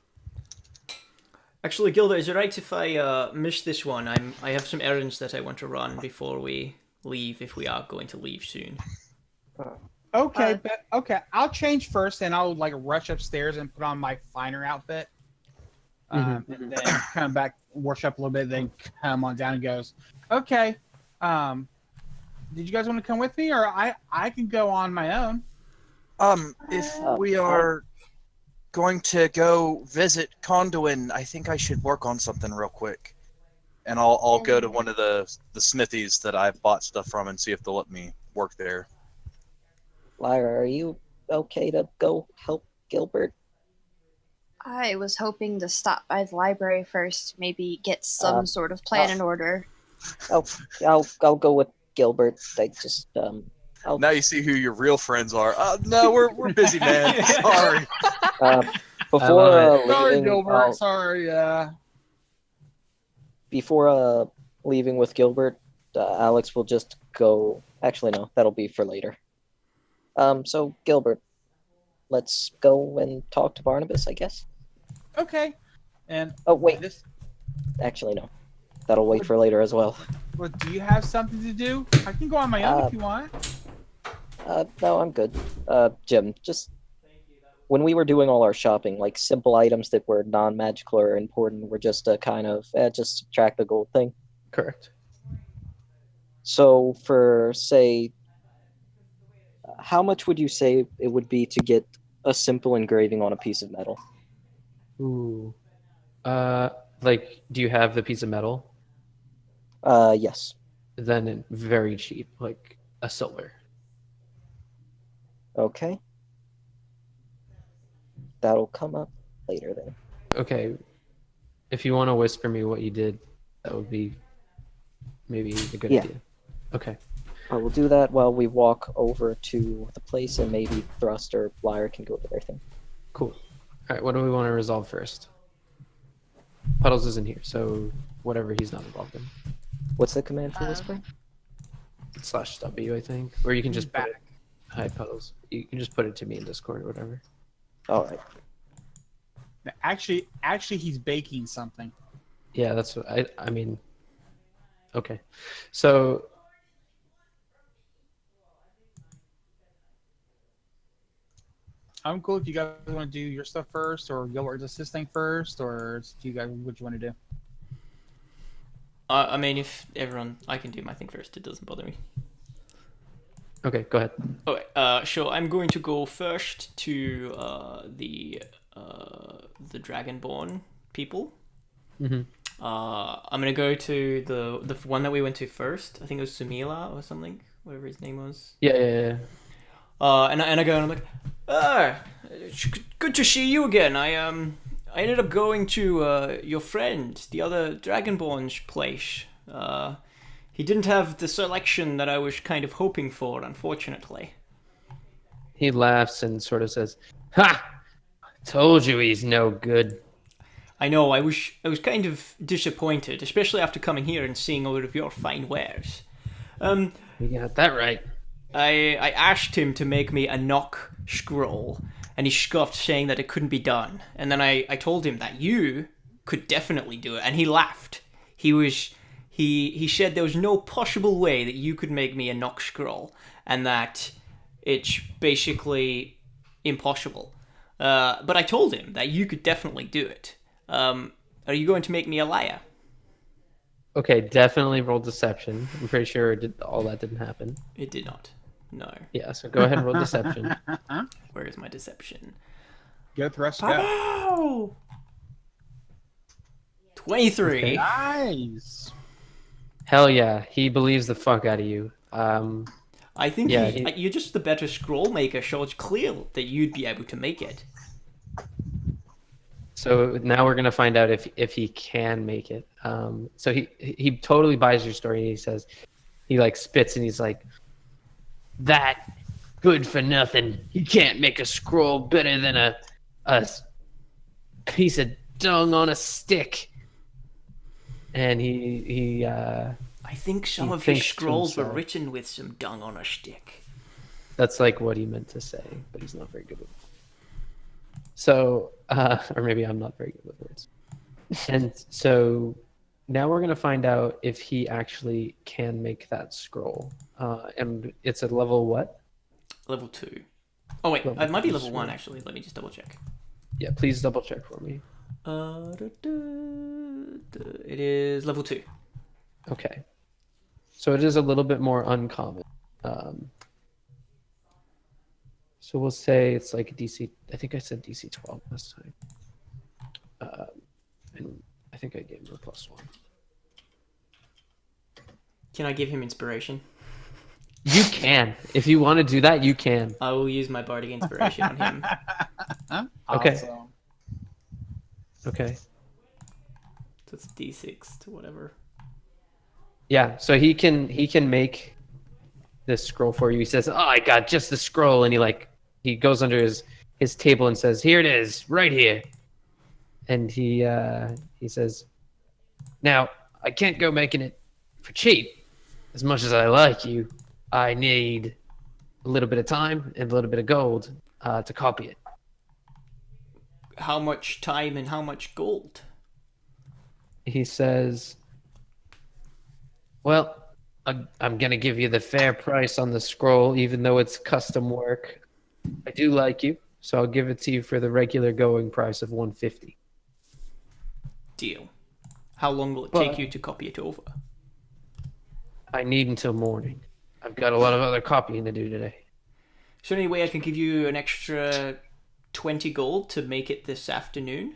Actually, Gilbert, is it right if I miss this one? I have some errands that I want to run before we leave, if we are going to leave soon. Okay, I'll change first, and I'll like rush upstairs and put on my finer outfit. And then come back, worship a little bit, then come on down and goes, okay. Did you guys want to come with me, or I can go on my own? If we are going to go visit Condwyn, I think I should work on something real quick, and I'll go to one of the smithies that I've bought stuff from and see if they'll let me work there. Lyra, are you okay to go help Gilbert? I was hoping to stop by the library first, maybe get some sort of plan in order. I'll go with Gilbert. I just Now you see who your real friends are. No, we're busy, man. Sorry. Before Sorry, leaving, Gilbert. Sorry. Before leaving with Gilbert, Alex will just go. Actually, no, that'll be for later. So Gilbert, let's go and talk to Barnabas, I guess. Okay. And wait. Actually, no. That'll wait for later as well. Well, do you have something to do? I can go on my own if you want. No, I'm good. Jim, just when we were doing all our shopping, like simple items that were non-magical or important were just a kind of just subtract the gold thing. Correct. So for, say, how much would you say it would be to get a simple engraving on a piece of metal? Ooh. Like, do you have the piece of metal? Yes. Then very cheap, like a silver. Okay. That'll come up later then. Okay. If you want to whisper me what you did, that would be maybe a good idea. Okay. I will do that while we walk over to the place, and maybe Thrust or Lyra can go with everything. Cool. All right, what do we want to resolve first? Puddles isn't here, so whatever he's not involved in. What's the command for whispering? /W, I think. Or you can just put it. Hi, Puddles. You can just put it to me in Discord or whatever. All right. Actually, he's baking something. Yeah, that's what I mean. Okay. So I'm cool if you guys want to do your stuff first, or Gilbert's assisting first, or it's you guys what you want to do. I mean, if everyone, I can do my thing first. It doesn't bother me. okay, go ahead. Okay, sure. I'm going to go first to the Dragonborn people. Mm-hmm. I'm gonna go to the one that we went to first. I think it was Sumila or something, whatever his name was. Yeah. And I go and I'm like, good to see you again. I ended up going to your friend, the other Dragonborn's place. He didn't have the selection that I was kind of hoping for, unfortunately. He laughs and sort of says, "Ha! Told you he's no good." I know, I was kind of disappointed, especially after coming here and seeing all of your fine wares. You got that right. I asked him to make me a knock scroll, and he scoffed, saying that it couldn't be done. And then I told him that you could definitely do it, and he laughed. He said there was no possible way that you could make me a knock scroll, and that it's basically impossible. But I told him that you could definitely do it. Are you going to make me a liar? Okay, definitely roll deception. I'm pretty sure all that didn't happen. It did not. No. Yeah, so go ahead and roll deception. Where is my deception? Go thrust. Go. Pow! 23. Nice. Hell yeah, he believes the fuck out of you. I think Yeah, you're just the better scroll maker, so it's clear that you'd be able to make it. So now we're gonna find out if he can make it. So he totally buys your story. He says, he like spits and he's like, that good for nothing. He can't make a scroll better than a piece of dung on a stick. And I think some He of his thinks to scrolls were himself. written with some dung on a stick. that's like what he meant to say, but he's not very good with it. So, or maybe I'm not very good with words. And so now we're going to find out if he actually can make that scroll. And it's at level what? Level 2. Oh wait, Level it might be 2 level 1 scroll. actually. Let me just double check. Yeah, please double check for me. It is level 2. Okay. So it is a little bit more uncommon. So we'll say it's like DC, I think I said DC 12 last time. And I think I gave him a +1. Can I give him inspiration? You can. If you want to do that, you can. I will use my bardic inspiration on him. Okay. Awesome. Okay. So it's D6 to whatever. Yeah, so he can make this scroll for you. He says, "Oh, I got just the scroll," and he goes under his table and says, "Here it is, right here." And he says, "Now I can't go making it for cheap. As much as I like you, I need a little bit of time and a little bit of gold to copy it." How much time and how much gold? He says, "Well, I'm going to give you the fair price on the scroll, even though it's custom work. I do like you, so I'll give it to you for the regular going price of 150. Deal. How long will it But- take you to copy it over? I need until morning. I've got a lot of other copying to do today." Is there any way I can give you an extra 20 gold to make it this afternoon?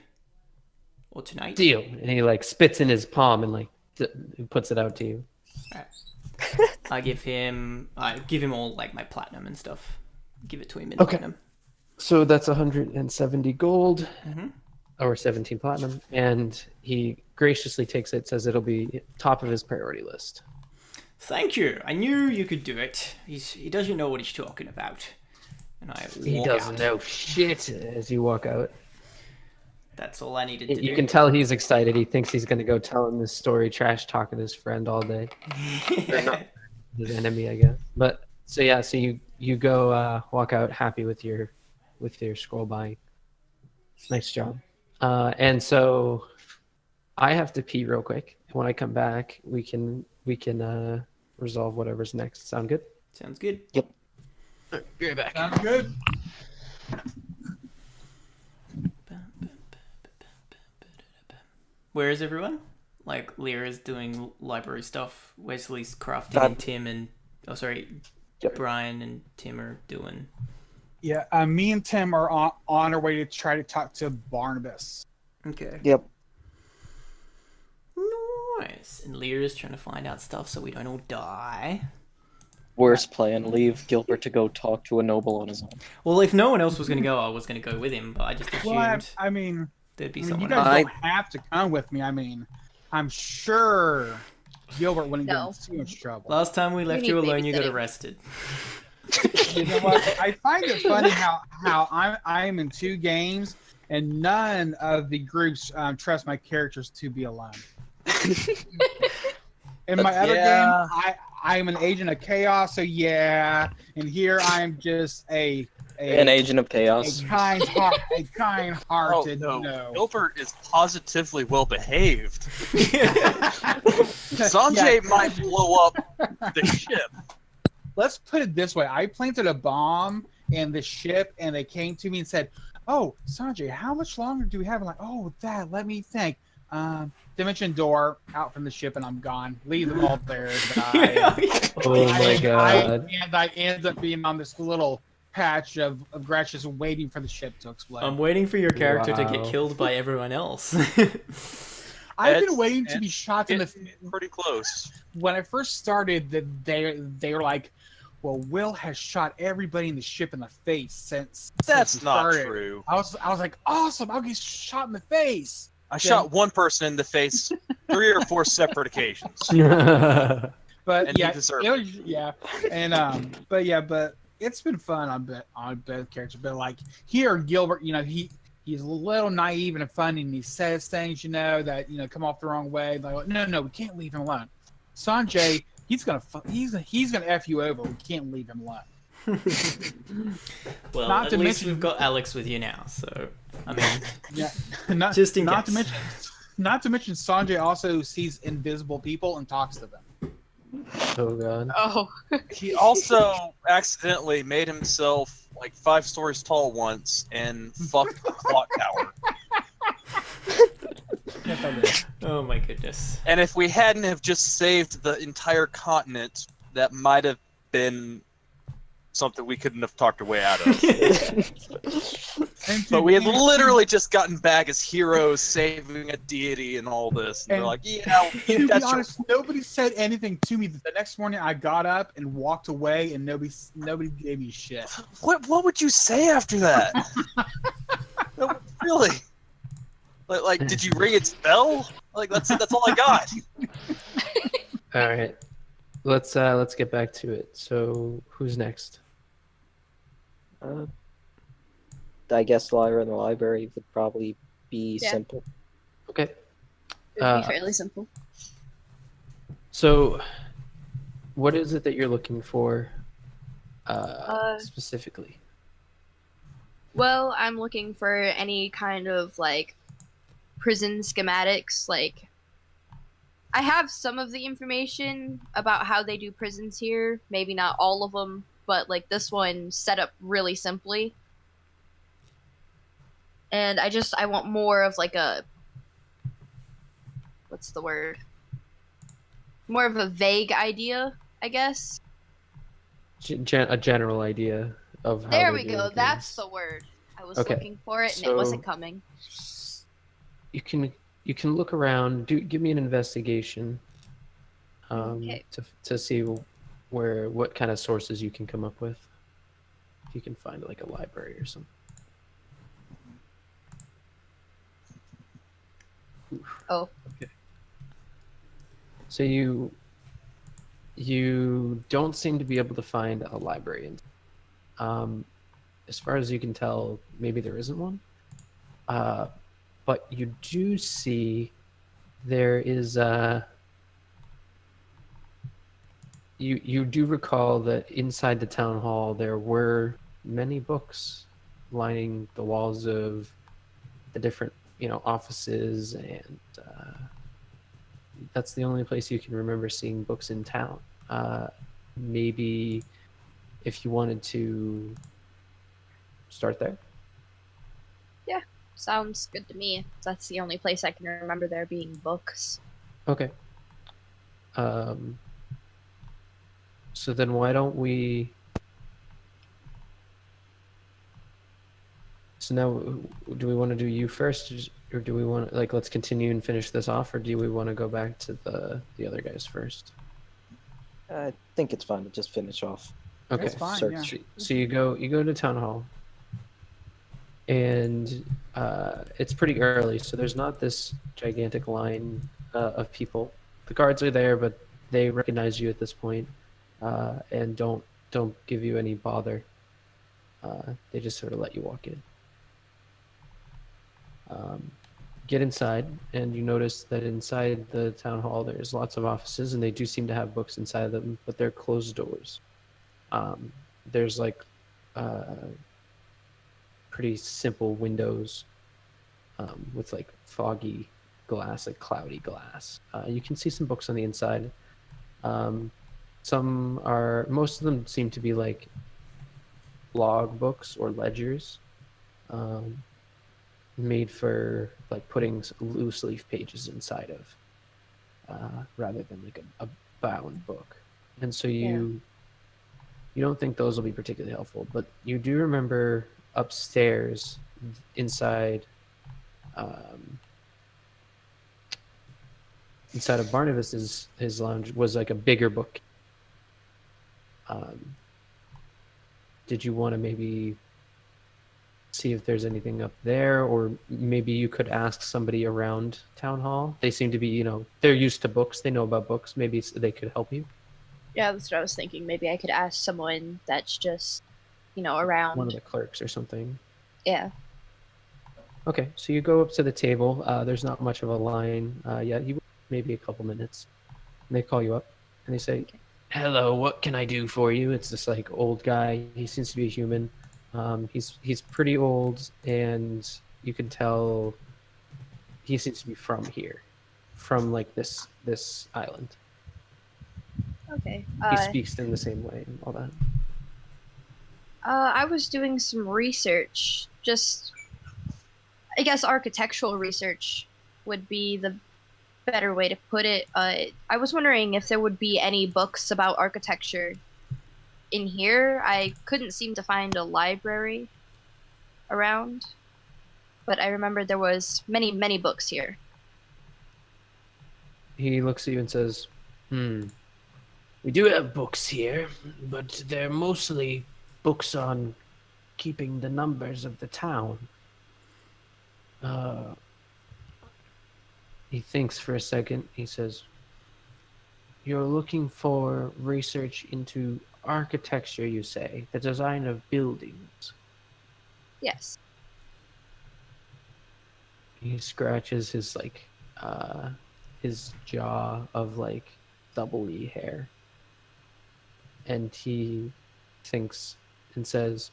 Or tonight? Deal. And he spits in his palm and he puts it out to you. I give him all my platinum and stuff. Give it to him in Okay. platinum. So that's 170 gold, Mhm. or 17 platinum, and he graciously takes it, says it'll be top of his priority list. Thank you. I knew you could do it. He doesn't know what he's talking about. And I He walk doesn't out. know shit as you walk out. That's all I needed to You do. can tell he's excited. He thinks he's going to go tell him this story, trash talking his friend all day. Or not his enemy, I guess. But so yeah, so you go walk out happy with your scroll buying. Nice job. And so I have to pee real quick. When I come back, we can resolve whatever's next. Sound good? Sounds good. Be right back. Sounds good. Where is everyone? Lyra's doing library stuff. Wesley's crafting, That- and Tim and Yep. Brian and Tim are doing. Yeah, me and Tim are on our way to try to talk to Barnabas. Okay. Yep. Nice. And Lyra's trying to find out stuff so we don't all die. Worst plan, leave Gilbert to go talk to a noble on his own. Well, if no one else was going to go, I was going to go with him, but I just assumed Well, I mean, there'd be you someone guys else. don't have to come with me. I mean, I'm sure Gilbert wouldn't get No. in too much trouble. Last time we left need you alone, you got babysitting. arrested. You know what? I find it funny how I'm in 2 games and none of the groups trust my characters to be alone. In my other Yeah. game, I'm an agent of chaos, so yeah, and here I'm just An agent of chaos. kind-hearted. Oh, no. no. Gilbert is positively well behaved. Sanjay Yeah. might blow up the ship. Let's put it this way: I planted a bomb in the ship, and they came to me and said, oh, Sanjay, how much longer do we have? I'm like, oh, that. Let me think. Dimension door out from the ship, and I'm gone. Leave them all there to die. Oh my god. And I end up being on this little patch of grass just waiting for the ship to explode. I'm waiting for your character to get Wow. killed by everyone else. I've been It's- waiting to be shot in the. Pretty close. When I first started, they were like, "Well, Will has shot everybody in the ship in the face since." That's we not started." true. I was like, "Awesome! I'll get shot in the face." I shot one person in the face 3 or 4 separate occasions. But And he yeah, deserved it was, yeah, and but it's been fun on both characters. But like here, Gilbert, he's a little naive and funny, and he says things that come off the wrong way. Like, no, we can't leave him alone. Sanjay, he's gonna f you over. We can't leave him alone. Well, Not at to least mention- we've got Alex with you now, so I mean, Yeah, just in not case. not to mention Sanjay also sees invisible people and talks to them. Oh god. Oh. He also accidentally made himself like 5 stories tall once and fucked the clock tower. Yes, I did. Oh my goodness. And if we hadn't have just saved the entire continent, that might have been something we couldn't have talked our way out of. And But we had to- literally just gotten back as heroes, saving a deity and all this. And, And- we're like, yeah, To be that's your honest, nobody said anything to me. The next morning, I got up and walked away, and nobody gave me shit. What would you say after that? No, really? Like, did you ring its bell? Like, that's all I got. All right. Let's get back to it. So, who's next? I guess Lyra in the library would probably be Yeah. simple. Okay. It would Uh, be fairly simple. So, what is it that you're looking for specifically? Well, I'm looking for any kind of like prison schematics. Like, I have some of the information about how they do prisons here. Maybe not all of them, but like this one set up really simply. And I want more of like what's the word? More of a vague idea, I guess. A general idea of how There they're we doing go. things. That's the word. I was Okay, looking for it and so- it wasn't coming. You can look around. Give me an investigation. Okay. To see what kind of sources you can come up with. If you can find like a library or something. Oh. Okay. So you don't seem to be able to find a library. As far as you can tell, maybe there isn't one. But you do see there is you do recall that inside the town hall there were many books lining the walls of the different offices, and that's the only place you can remember seeing books in town. Maybe if you wanted to start there. Sounds good to me. That's the only place I can remember there being books. Okay. So then why don't we... So now, do we want to do you first, or do we want to, let's continue and finish this off, or do we want to go back to the other guys first? I think it's fine to just finish off. Okay. That's fine, Search yeah. sheet. So you go to town hall, and it's pretty early, so there's not this gigantic line of people. The guards are there, but they recognize you at this point, and don't give you any bother. They just sort of let you walk in. Get inside, and you notice that inside the town hall there's lots of offices, and they do seem to have books inside them, but they're closed doors. There's pretty simple windows with foggy glass, cloudy glass. You can see some books on the inside. Most of them seem to be log books or ledgers. made for like putting loose leaf pages inside of, rather than like a bound book. And so you don't think those will be particularly helpful, but you do remember upstairs inside inside of Barnabas's his lounge was like a bigger book. Did you want to maybe see if there's anything up there, or maybe you could ask somebody around town hall? They seem to be, they're used to books. They know about books. Maybe they could help you. Yeah, that's what I was thinking. Maybe I could ask someone that's just, around. One of the clerks or something. Yeah. Okay, so you go up to the table. There's not much of a line yet. You maybe a couple minutes. And they call you up and they say, "Hello, what can I do for you?" It's this like old guy. He seems to be a human. He's pretty old, and you can tell he seems to be from here, from like this island. Okay. He speaks in the same way and all that. I was doing some research. Just, I guess architectural research would be the better way to put it. I was wondering if there would be any books about architecture in here. I couldn't seem to find a library around, but I remember there was many books here. He looks at you and says, "We do have books here, but they're mostly books on keeping the numbers of the town." He thinks for a second. He says, "You're looking for research into architecture, you say? The design of buildings?" Yes. He scratches his his jaw of like doubly hair, and he thinks and says,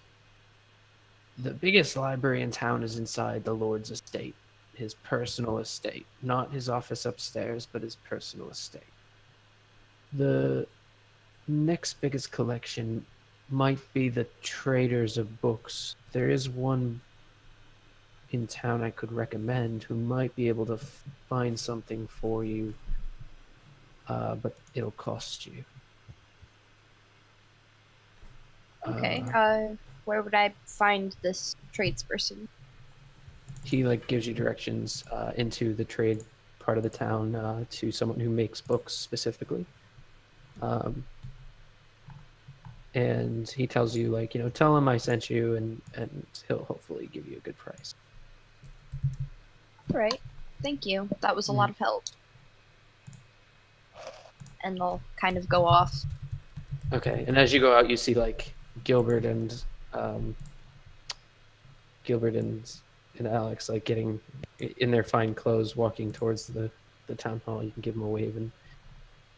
"The biggest library in town is inside the Lord's estate, his personal estate, not his office upstairs, but his personal estate. The next biggest collection might be the traders of books. There is one in town I could recommend who might be able to find something for you, but it'll cost you." Okay. Where would I find this tradesperson? He gives you directions into the trade part of the town, to someone who makes books specifically. And he tells you tell him I sent you, and he'll hopefully give you a good price. All right. Thank you. That was a lot of help. And I'll kind of go off. Okay, and as you go out, you see Gilbert and Alex getting in their fine clothes, walking towards the town hall. You can give them a wave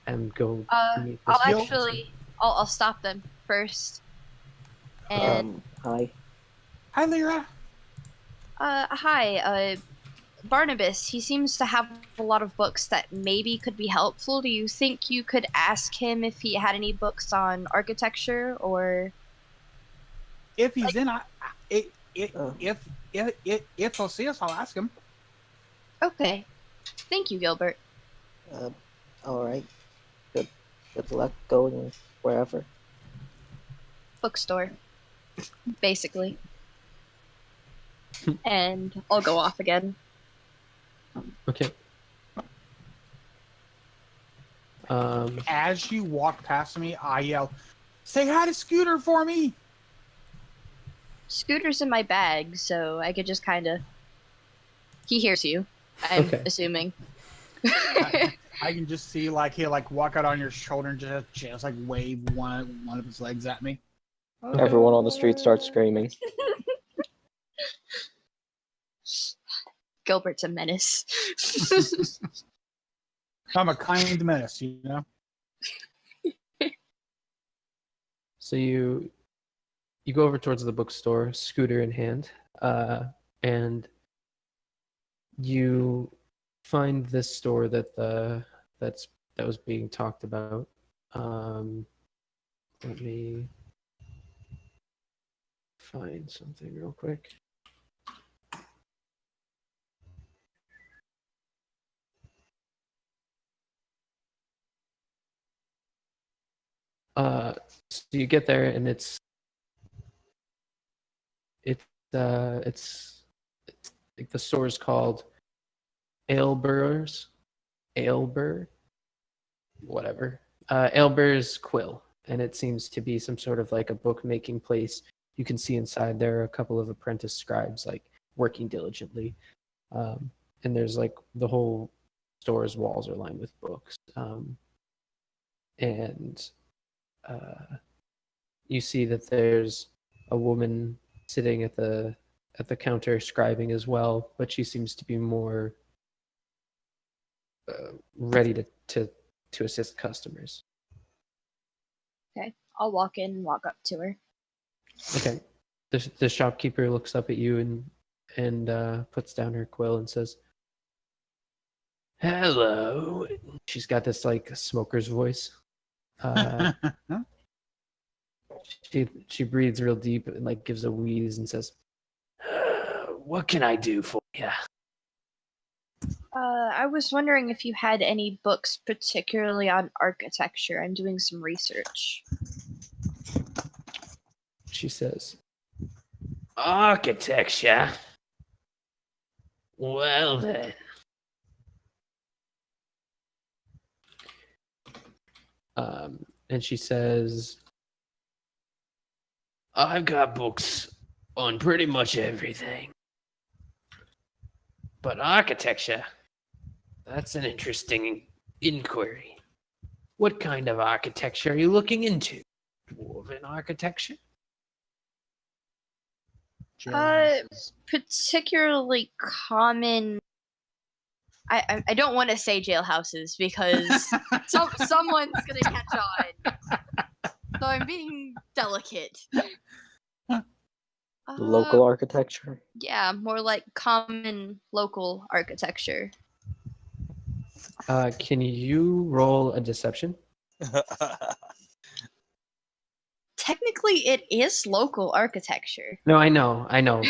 and go meet this I'll stop them first. And Hi. Hi, Lyra. hi, Barnabas. He seems to have a lot of books that maybe could be helpful. Do you think you could ask him if he had any books on architecture, or If he's in, if he'll see us, I'll ask him. Okay. Thank you, Gilbert. All right. Good luck going wherever. Bookstore, basically. And I'll go off again. Okay. As you walk past me, I yell, "Say hi to Scooter for me!" Scooter's in my bag, so I could just kind of... He hears you, I'm assuming. I can just see he'll walk out on your shoulder and just wave one of his legs at me. Everyone on the street starts screaming. Gilbert's a menace. I'm a kind menace, So you go over towards the bookstore, scooter in hand, and you find this store that was being talked about. Let me find something real quick. So you get there, and it's like the store's called Ailbur's, whatever. Ailbur's Quill, and it seems to be some sort of like a bookmaking place. You can see inside there are a couple of apprentice scribes like working diligently, and there's like the whole store's walls are lined with books, and you see that there's a woman sitting at the counter scribing as well, but she seems to be more ready to assist customers. Okay, I'll walk in and walk up to her. Okay. The shopkeeper looks up at you and puts down her quill and says, "Hello." She's got this like smoker's voice. She breathes real deep and like gives a wheeze and says, "What can I do for you?" I was wondering if you had any books particularly on architecture. I'm doing some research. She says, "Architecture? Well then." And she says, "I've got books on pretty much everything. But architecture, that's an interesting inquiry. What kind of architecture are you looking into? Dwarven architecture?" Particularly common. I don't want to say jailhouses because someone's gonna catch on. So I'm being delicate. Local architecture. Yeah, more like common local architecture. Can you roll a deception? Technically, it is local architecture. No, I know,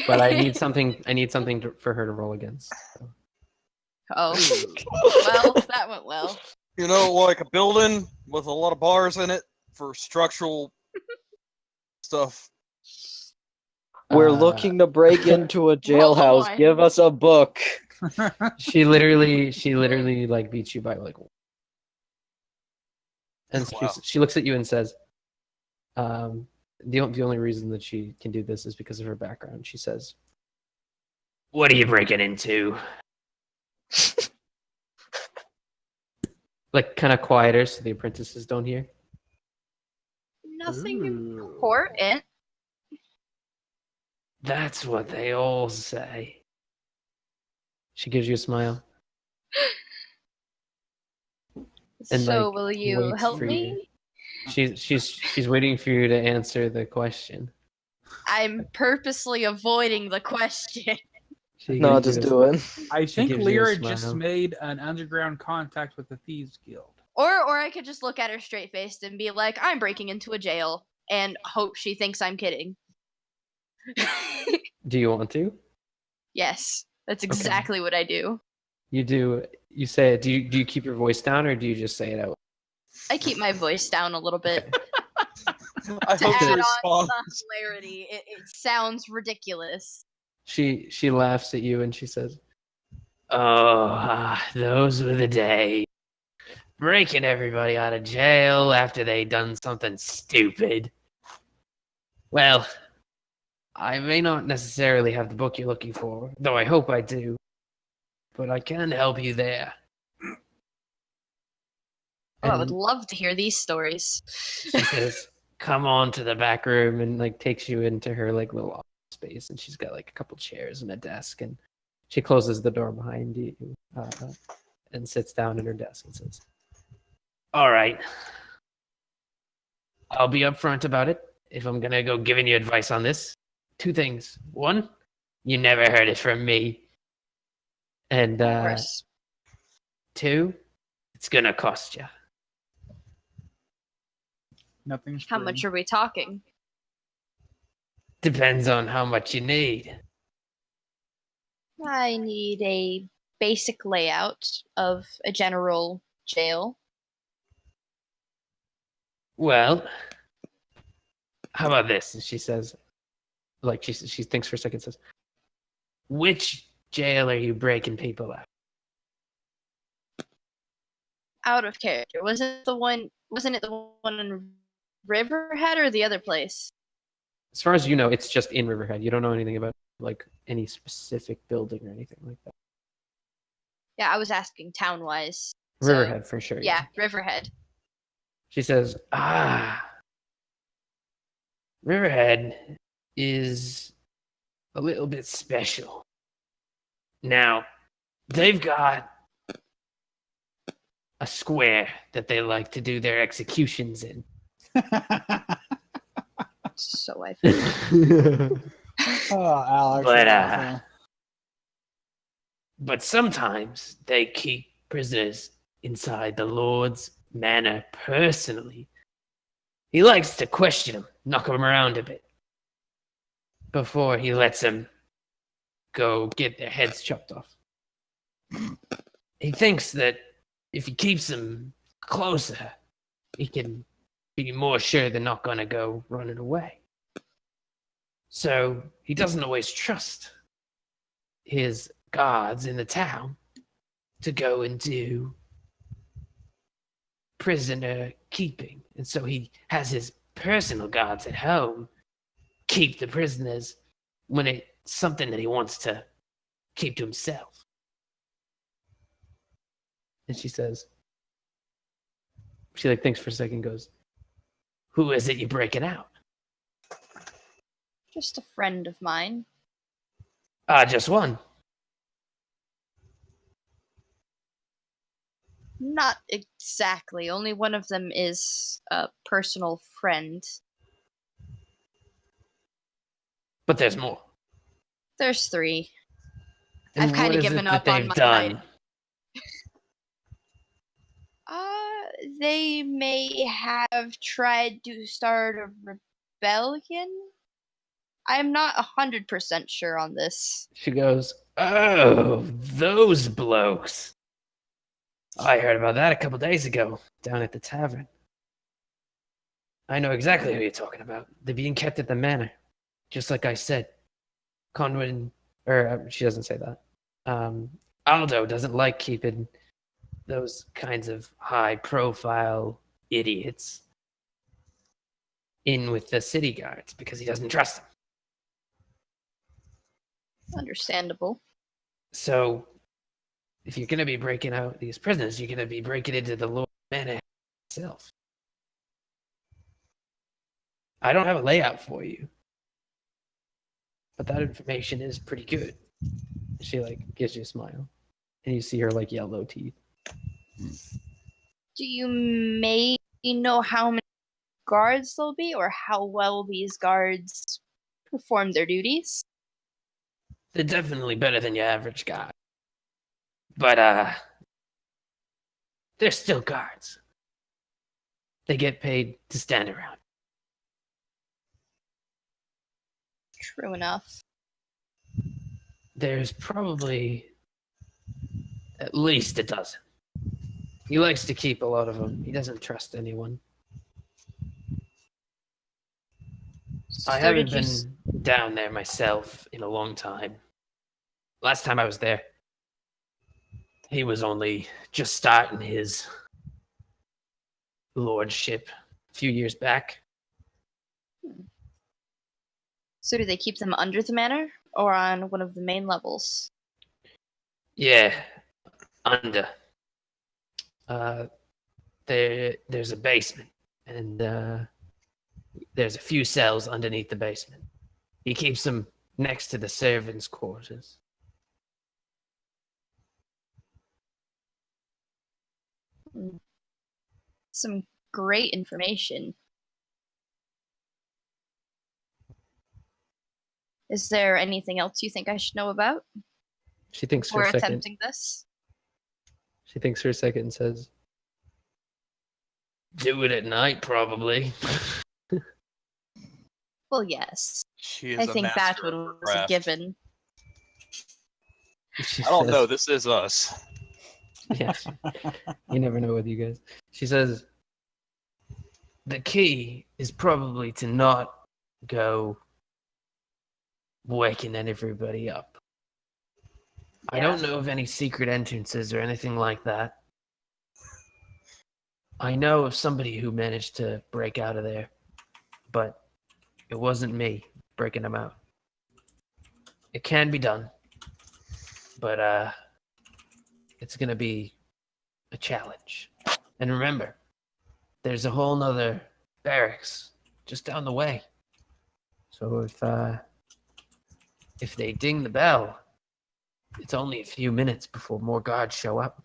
but I need something. I need something for her to roll against. So. Oh, well, that went well. You know, like a building with a lot of bars in it for structural stuff. We're looking to break into a Roll jailhouse. on. Give us a book. She literally like beats you by like. And Wow. she looks at you and says, the only reason that she can do this is because of her background. She says, "What are you breaking into?" Like kind of quieter so the apprentices don't hear. Nothing important. That's what they all say. She gives you a smile. And, So like, will you waits help for me? She's waiting for you to answer the question. I'm purposely avoiding the question. She No, gives just you a- do it. I think gives you a Lyra just smile. made an underground contact with the Thieves Guild. Or I could just look at her straight faced and be like, I'm breaking into a jail, and hope she thinks I'm kidding. Do you want to? Yes, that's exactly what I do. You do. You say it. Do you keep your voice down or do you just say it out? I keep my voice down a little bit I to hope she add on responds. the hilarity. It sounds ridiculous. She laughs at you and she says, "Oh, those were the days. Breaking everybody out of jail after they done something stupid. Well, I may not necessarily have the book you're looking for, though I hope I do. But I can help you there." Oh, I would And love to hear these stories. she says, "Come on to the back room," and like takes you into her like little office space, and she's got like a couple chairs and a desk, and she closes the door behind you and sits down at her desk and says, "All right, I'll be upfront about it. If I'm gonna go giving you advice on this, two things. One, you never heard it from me, and Of course. two, it's gonna cost you." Nothing's How free. much are we talking? Depends on how much you need. I need a basic layout of a general jail. Well, how about this? And she says, like she thinks for a second, says, "Which jail are you breaking people out?" Out of character. Wasn't it the one in Riverhead or the other place? As far as you know, it's just in Riverhead. You don't know anything about like any specific building or anything like that. Yeah, I was asking town wise. Riverhead for sure. Yeah, Riverhead. She says, Riverhead is a little bit special. Now, they've got a square that they like to do their executions in. So I Oh, Alex. But, that's awesome. But sometimes they keep prisoners inside the Lord's manor personally. He likes to question them, knock them around a bit, before he lets them go get their heads chopped off. He thinks that if he keeps them closer, he can be more sure they're not going to go running away. So he doesn't always trust his guards in the town to go and do prisoner keeping. And so he has his personal guards at home keep the prisoners when it's something that he wants to keep to himself. And she says, she like thinks for a second, goes, "Who is it you're breaking out?" Just a friend of mine. Just one. Not exactly. Only one of them is a personal friend. But there's more. There's 3. And I've kind what of is given it that up on they've my done? They may have tried to start a rebellion. I'm not 100% sure on this. She goes, "Oh, those blokes. I heard about that a couple days ago down at the tavern. I know exactly who you're talking about. They're being kept at the manor. Just like I said. Condwyn, or she doesn't say that. Aldo doesn't like keeping those kinds of high-profile idiots in with the city guards because he doesn't trust them. Understandable. So, if you're going to be breaking out these prisoners, you're going to be breaking into the Lord Manor itself. I don't have a layout for you, but that information is pretty good." She like gives you a smile, and you see her like yellow teeth. Do you maybe know how many guards there'll be, or how well these guards perform their duties? They're definitely better than your average guy, but they're still guards. They get paid to stand around. True enough. There's probably at least a dozen. He likes to keep a lot of them. He doesn't trust anyone. I haven't been down there myself in a long time. Last time I was there, he was only just starting his lordship a few years back. So do they keep them under the manor, or on one of the main levels? Yeah, under. There's a basement, and there's a few cells underneath the basement. He keeps them next to the servants' quarters. Some great information. Is there anything else you think I should know about She thinks for before a second. attempting this? She thinks for a second and says, "Do it at night, probably." Well, yes. She is I a think that master was of her a craft. given. She I don't says- know. This is us. Yes. You never know with you guys. She says, the key is probably to not go waking everybody up. I don't know of any secret entrances or anything like that. I know of somebody who managed to break out of there, but it wasn't me breaking them out. It can be done, but it's going to be a challenge. And remember, there's a whole nother barracks just down the way. So if they ding the bell, it's only a few minutes before more guards show up.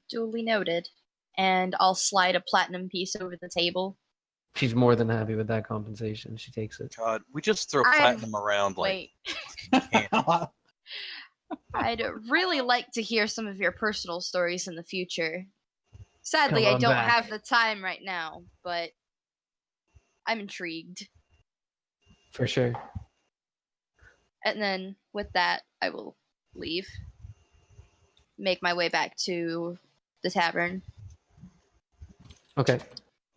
Duly noted. And I'll slide a platinum piece over the table. She's more than happy with that compensation. She takes it. God, we just throw I'm- platinum around like Wait. I'd really like to hear some of your personal stories in the future. Sadly, Come I on don't back. have the time right now, but I'm intrigued. For sure. And then with that, I will leave. Make my way back to the tavern Okay.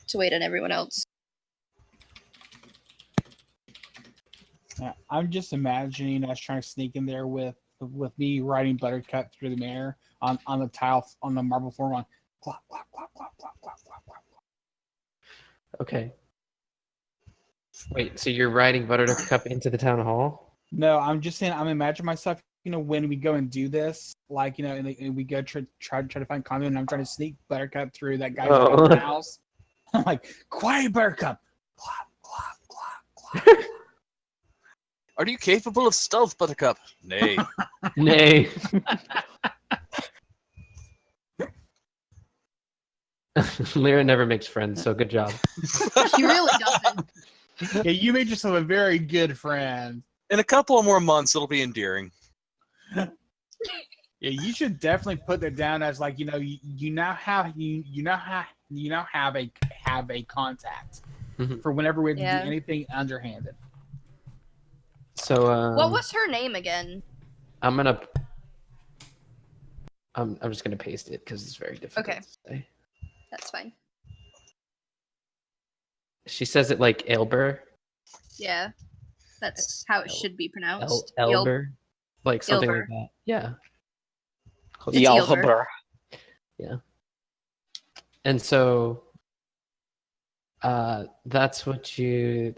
to wait on everyone else. Yeah, I'm just imagining us trying to sneak in there with me riding Buttercup through the mirror on the tile on the marble floor on clop clop clop clop clop clop clop clop. Okay. Wait, so you're riding Buttercup into the town hall? No, I'm just saying I'm imagining myself, when we go and do this, like, and we go try to find Condwyn, and I'm trying to sneak Buttercup through that guy's house. I'm like, quiet, Buttercup. Clop clop clop clop. Are you capable of stealth, Buttercup? Nay. Nay. Lyra never makes friends, so good job. He really doesn't. Yeah, you made yourself a very good friend. In a couple of more months, it'll be endearing. Yeah, you should definitely put that down as like, you now have a contact Mhm. for whenever we have to Yeah. do anything underhanded. So What was her name again? I'm just gonna paste it because it's very difficult Okay. to say. That's fine. She says it like Elber. Yeah. That's how it should be pronounced. Elber. Like something Ilber. like that. Yeah. Close It's enough. Ilber. Yalhaber. And so that's what you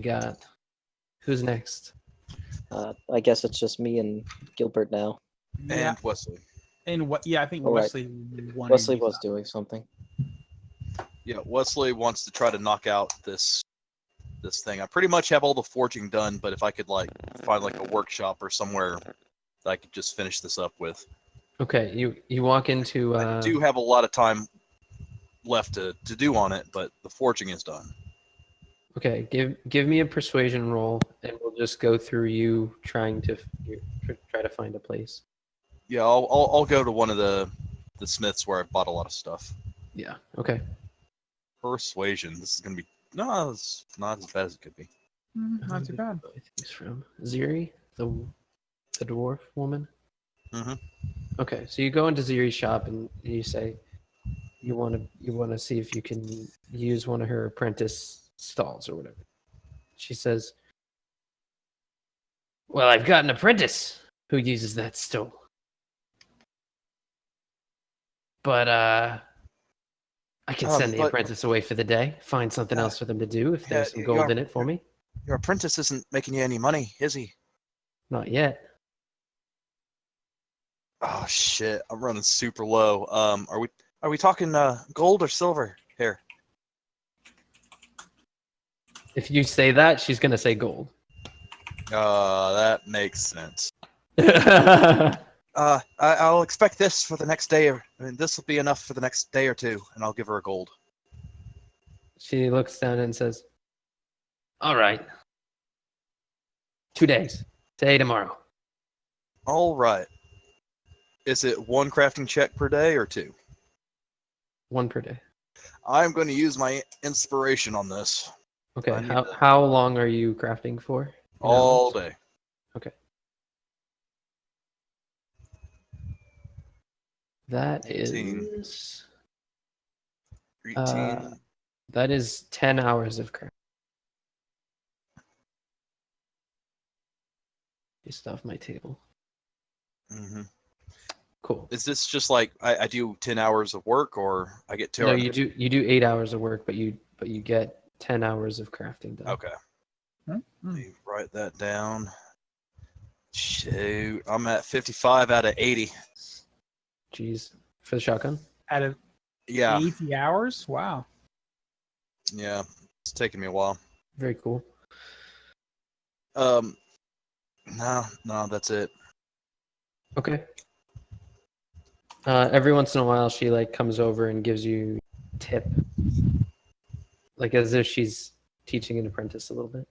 got. Who's next? I guess it's just me and Gilbert now. Yeah, And Wesley. and what? Yeah, I think All right. Wesley wanted Wesley to do was something. doing something. Yeah, Wesley wants to try to knock out this thing. I pretty much have all the forging done, but if I could find a workshop or somewhere that I could just finish this up with. Okay, you walk into I do have a lot of time left to do on it, but the forging is done. Okay, give me a persuasion roll, and we'll just go through you trying to try to find a place. Yeah, I'll go to one of the smiths where I bought a lot of stuff. Yeah. Okay. Persuasion. This is gonna be it's not as bad as it could be. Not too bad. He's from Ziri, the dwarf woman. Mhm. Okay, so you go into Ziri's shop and you say you want to see if you can use one of her apprentice stalls or whatever. She says, "Well, I've got an apprentice who uses that stall, but I can send the but- apprentice away for the day. Find something else for them to do if there's some you gold are- in it for me. Your apprentice isn't making you any money, is he? Not yet." Oh shit! I'm running super low. Are we talking gold or silver here? If you say that, she's gonna say gold. That makes sense. I'll expect this for the next day. This will be enough for the next day or two, and I'll give her a gold. She looks down and says, "All right. 2 days. Today, tomorrow. All right. Is it one crafting check per day or two? 1 per day." I'm going to use my inspiration on this Okay. I need How that. how long are you crafting for? all day. Okay. That 18. is 18. That is 10 hours of craft. Just off my table. Mm-hmm. Cool. Is this just like I do 10 hours of work, or I get 2 No, hours? you do 8 hours of work, but you get 10 hours of crafting done. Okay. Let me write that down. Shoot, I'm at 55 out of 80. Jeez. For the shotgun? Out of Yeah, 80 hours? Wow. yeah, it's taking me a while. Very cool. No, that's it. Okay. Every once in a while, she like comes over and gives you a tip, like as if she's teaching an apprentice a little bit.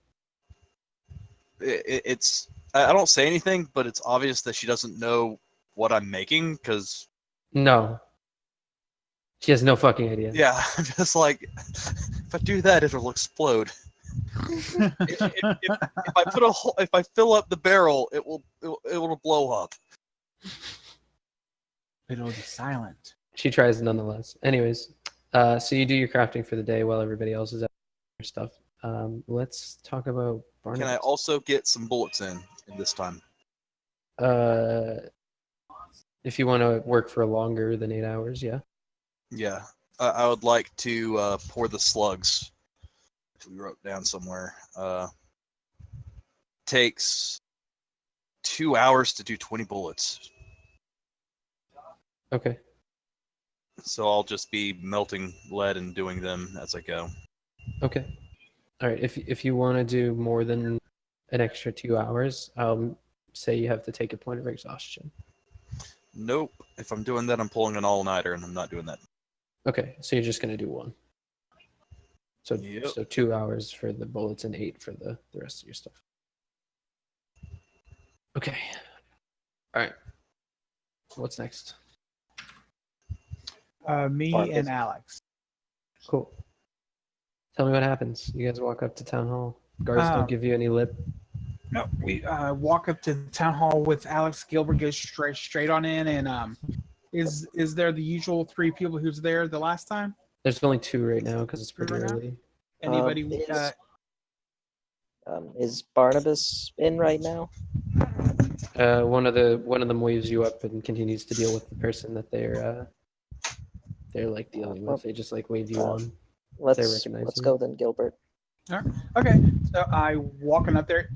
It's I don't say anything, but it's obvious that she doesn't know what I'm making because No, she has no fucking idea. yeah, I'm just like if I do that, it'll explode. If I put if I fill up the barrel, it will blow up. It'll be silent. She tries nonetheless. Anyways, so you do your crafting for the day while everybody else is at their stuff. Let's talk about Barnabas. Can I also get some bullets in this time? If you want to work for longer than 8 hours, yeah. Yeah, I would like to pour the slugs. If we wrote down somewhere, takes 2 hours to do 20 bullets. Okay. So I'll just be melting lead and doing them as I go. Okay. All right. If you want to do more than an extra 2 hours, I'll say you have to take a point of exhaustion. Nope. If I'm doing that, I'm pulling an all-nighter, and I'm not doing that. Okay, so you're just gonna do one. So Yep. so 2 hours for the bullets and 8 for the rest of your stuff. Okay. All right. What's next? Me Barnabas. and Alex. Cool. Tell me what happens. You guys walk up to town hall. Guards don't give you any lip. No, we walk up to the town hall with Alex. Gilbert goes straight on in, and is there the usual 3 people who's there the last time? There's only 2 right now because it's pretty Right now? early. Anybody? Is Barnabas in right now? One of them waves you up and continues to deal with the person that they're like dealing with. They just like wave you on. They recognize Let's you. go then, Gilbert. Okay, so I walking up there.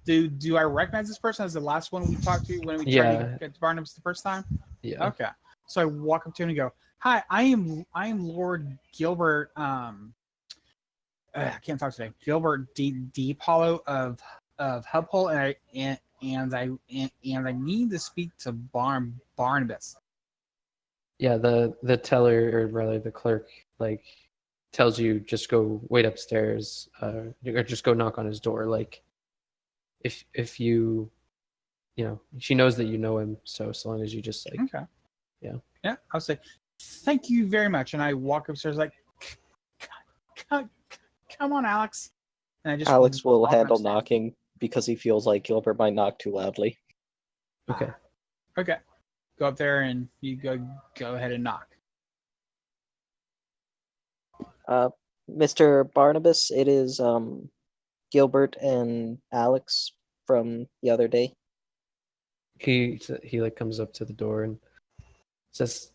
Do I recognize this person as the last one we talked to when we tried to get to Barnabas the first time? Yeah. Okay, so I walk up to him and go, "Hi, I am Lord Gilbert. I can't talk today. Gilbert Deep Hollow of Hubhole, and I need to speak to Barnabas." Yeah, the teller, or rather the clerk, like tells you just go wait upstairs, or just go knock on his door. Like if you know, she knows that you know him, so as long as you just like Okay. Yeah. I'll say thank you very much, and I walk upstairs like, come on, Alex. And I just Alex will walk handle upstairs. knocking because he feels like Gilbert might knock too loudly. Okay. Okay. Go up there and you go ahead and knock. Mr. Barnabas, it is Gilbert and Alex from the other day. He like comes up to the door and says,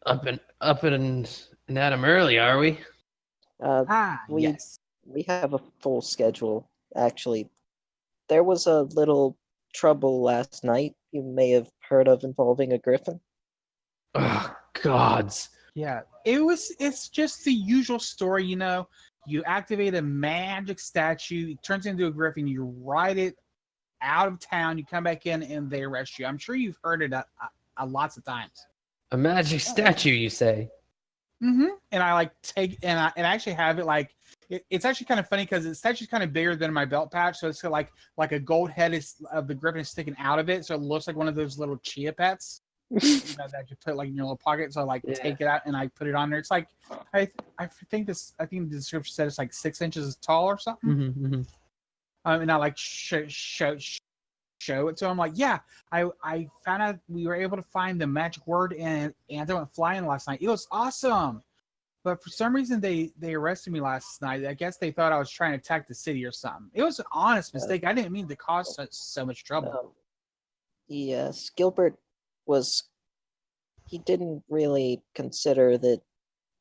up and at 'em early, are we? We Yes. we have a full schedule. Actually, there was a little trouble last night you may have heard of involving a griffin. Oh, gods. Yeah. It's just the usual story, you know. You activate a magic statue, it turns into a griffin, you ride it out of town, you come back in, and they arrest you. I'm sure you've heard it lots of times. A magic statue, you say? Mm-hmm. And I like take and I actually have it like it's actually kind of funny because the statue's kind of bigger than my belt pouch, so it's got like a gold head of the griffin is sticking out of it, so it looks like one of those little chia pets. That you put like in your little pocket. So I like take it out and I put it on there. It's like I think the description said it's like 6 inches tall or something. Mm-hmm, mm-hmm. And I like show it to him. Like, yeah, I found out we were able to find the magic word and I went flying last night. It was awesome. but for some reason they arrested me last night. I guess they thought I was trying to attack the city or something. It was an honest mistake. I didn't mean to cause so much trouble. Yes, Gilbert was. He didn't really consider that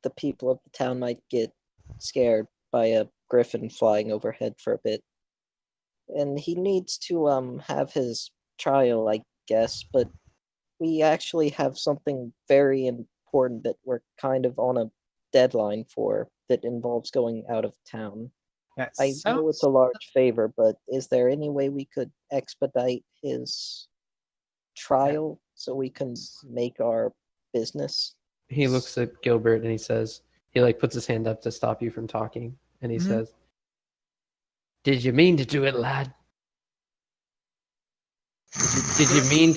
the people of the town might get scared by a griffin flying overhead for a bit. And he needs to have his trial, I guess, but we actually have something very important that we're kind of on a deadline for that involves going out of town. That I know it's a large favor, but is there any way we could expedite his trial so we can make our business? He looks at Gilbert and he says, he like puts his hand up to stop you from talking, and he says, "Did you mean to do it, lad? Did you mean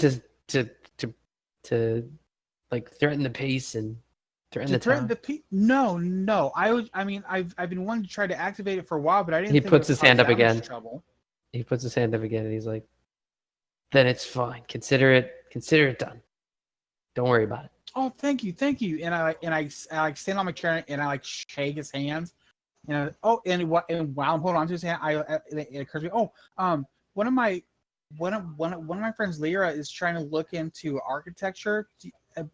to like threaten the peace and threaten the town?" No. I've been wanting to try to activate it for a while, but I didn't. He think puts it would his hand cause up that much again. Trouble. He puts his hand up again, and he's like, "Then it's fine. Consider it done. Don't worry about it." Oh, thank you. And I stand on my chair and I like shake his hands. And while I'm holding on to his hand, it occurs to me. One of my friends, Lyra, is trying to look into architecture,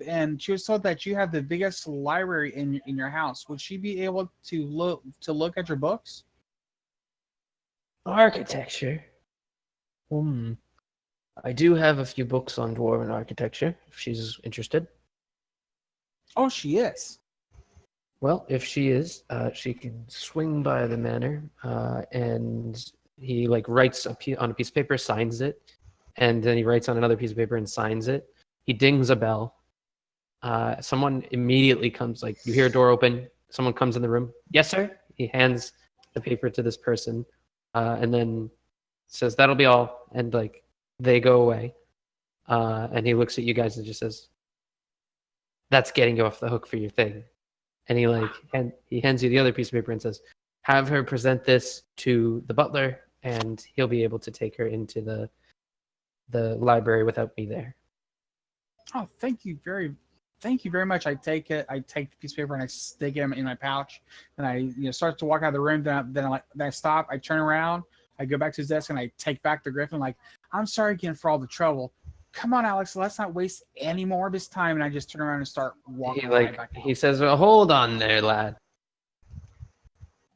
and she was told that you have the biggest library in your house. Would she be able to look at your books? Architecture. I do have a few books on dwarven architecture, if she's interested. Oh, she is. Well, if she is, she can swing by the manor, and he like writes on a piece of paper, signs it, and then he writes on another piece of paper and signs it. He dings a bell. Someone immediately comes, like you hear a door open. Someone comes in the room. Yes, sir. He hands the paper to this person, and then says, "That'll be all," and like they go away. And he looks at you guys and just says, "That's getting you off the hook for your thing." And he hands you the other piece of paper and says, "Have her present this to the butler, and he'll be able to take her into the library without me there." Oh, thank you very much. I take it. I take the piece of paper and I stick it in my pouch, and I start to walk out of the room. Then I stop. I turn around. I go back to his desk and I take back the griffin. Like, "I'm sorry again for all the trouble. Come on, Alex. Let's not waste any more of his time." And I just turn around and start walking right back. He says, "Well, hold on there, lad.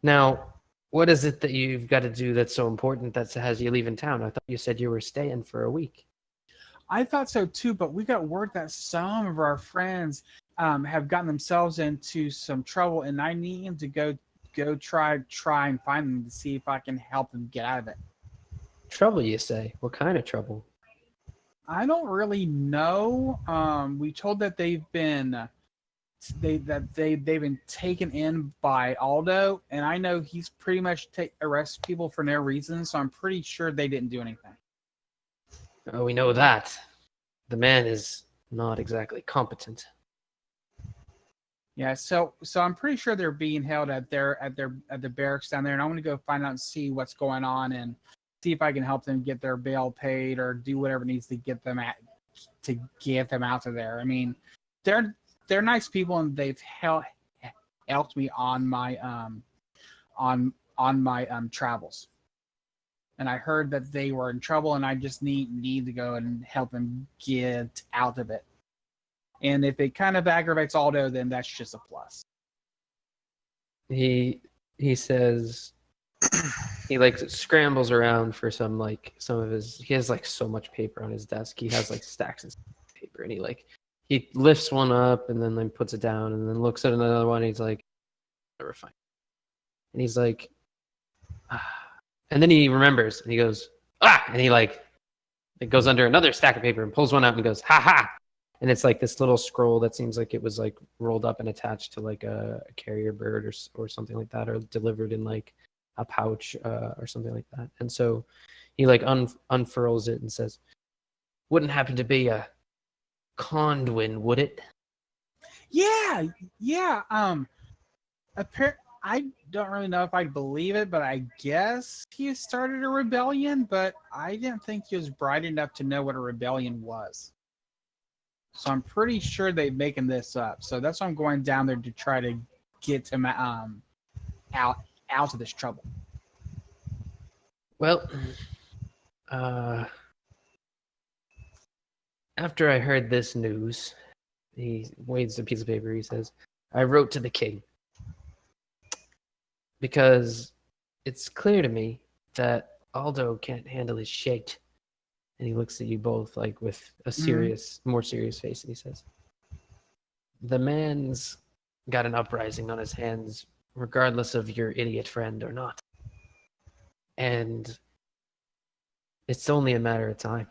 Now, what is it that you've got to do that's so important that has you leaving town? I thought you said you were staying for a week." I thought so too, but we got word that some of our friends have gotten themselves into some trouble, and I need to go try and find them to see if I can help them get out of it. Trouble, you say? What kind of trouble? I don't really know. We told that they've been taken in by Aldo, and I know he's pretty much arrests people for no reason, so I'm pretty sure they didn't do anything. Oh, we know that. The man is not exactly competent. Yeah, so I'm pretty sure they're being held at the barracks down there, and I'm gonna go find out and see what's going on and see if I can help them get their bail paid or do whatever needs to get them out of there. I mean, they're nice people, and they've helped me on my travels. And I heard that they were in trouble, and I just need to go and help them get out of it. And if it kind of aggravates Aldo, then that's just a plus. He says he like scrambles around for some of his. He has like so much paper on his desk. He has like stacks of paper, and he lifts one up and then puts it down and then looks at another one. And he's like, "Never fine." And he's like, and then he remembers and he goes, and he it goes under another stack of paper and pulls one out and goes, "Ha ha!" And it's like this little scroll that seems like it was like rolled up and attached to like a carrier bird or something like that, or delivered in like a pouch or something like that. And so he like unfurls it and says, "Wouldn't happen to be a Condwyn, would it?" Yeah. I don't really know if I believe it, but I guess he started a rebellion, but I didn't think he was bright enough to know what a rebellion was. So I'm pretty sure they're making this up. So that's why I'm going down there to try to get him out of this trouble. Well, after I heard this news, he waves a piece of paper. He says, I wrote to the king because it's clear to me that Aldo can't handle his shit. And he looks at you both like with a serious, more serious face, and he says, the man's got an uprising on his hands, regardless of your idiot friend or not. And it's only a matter of time.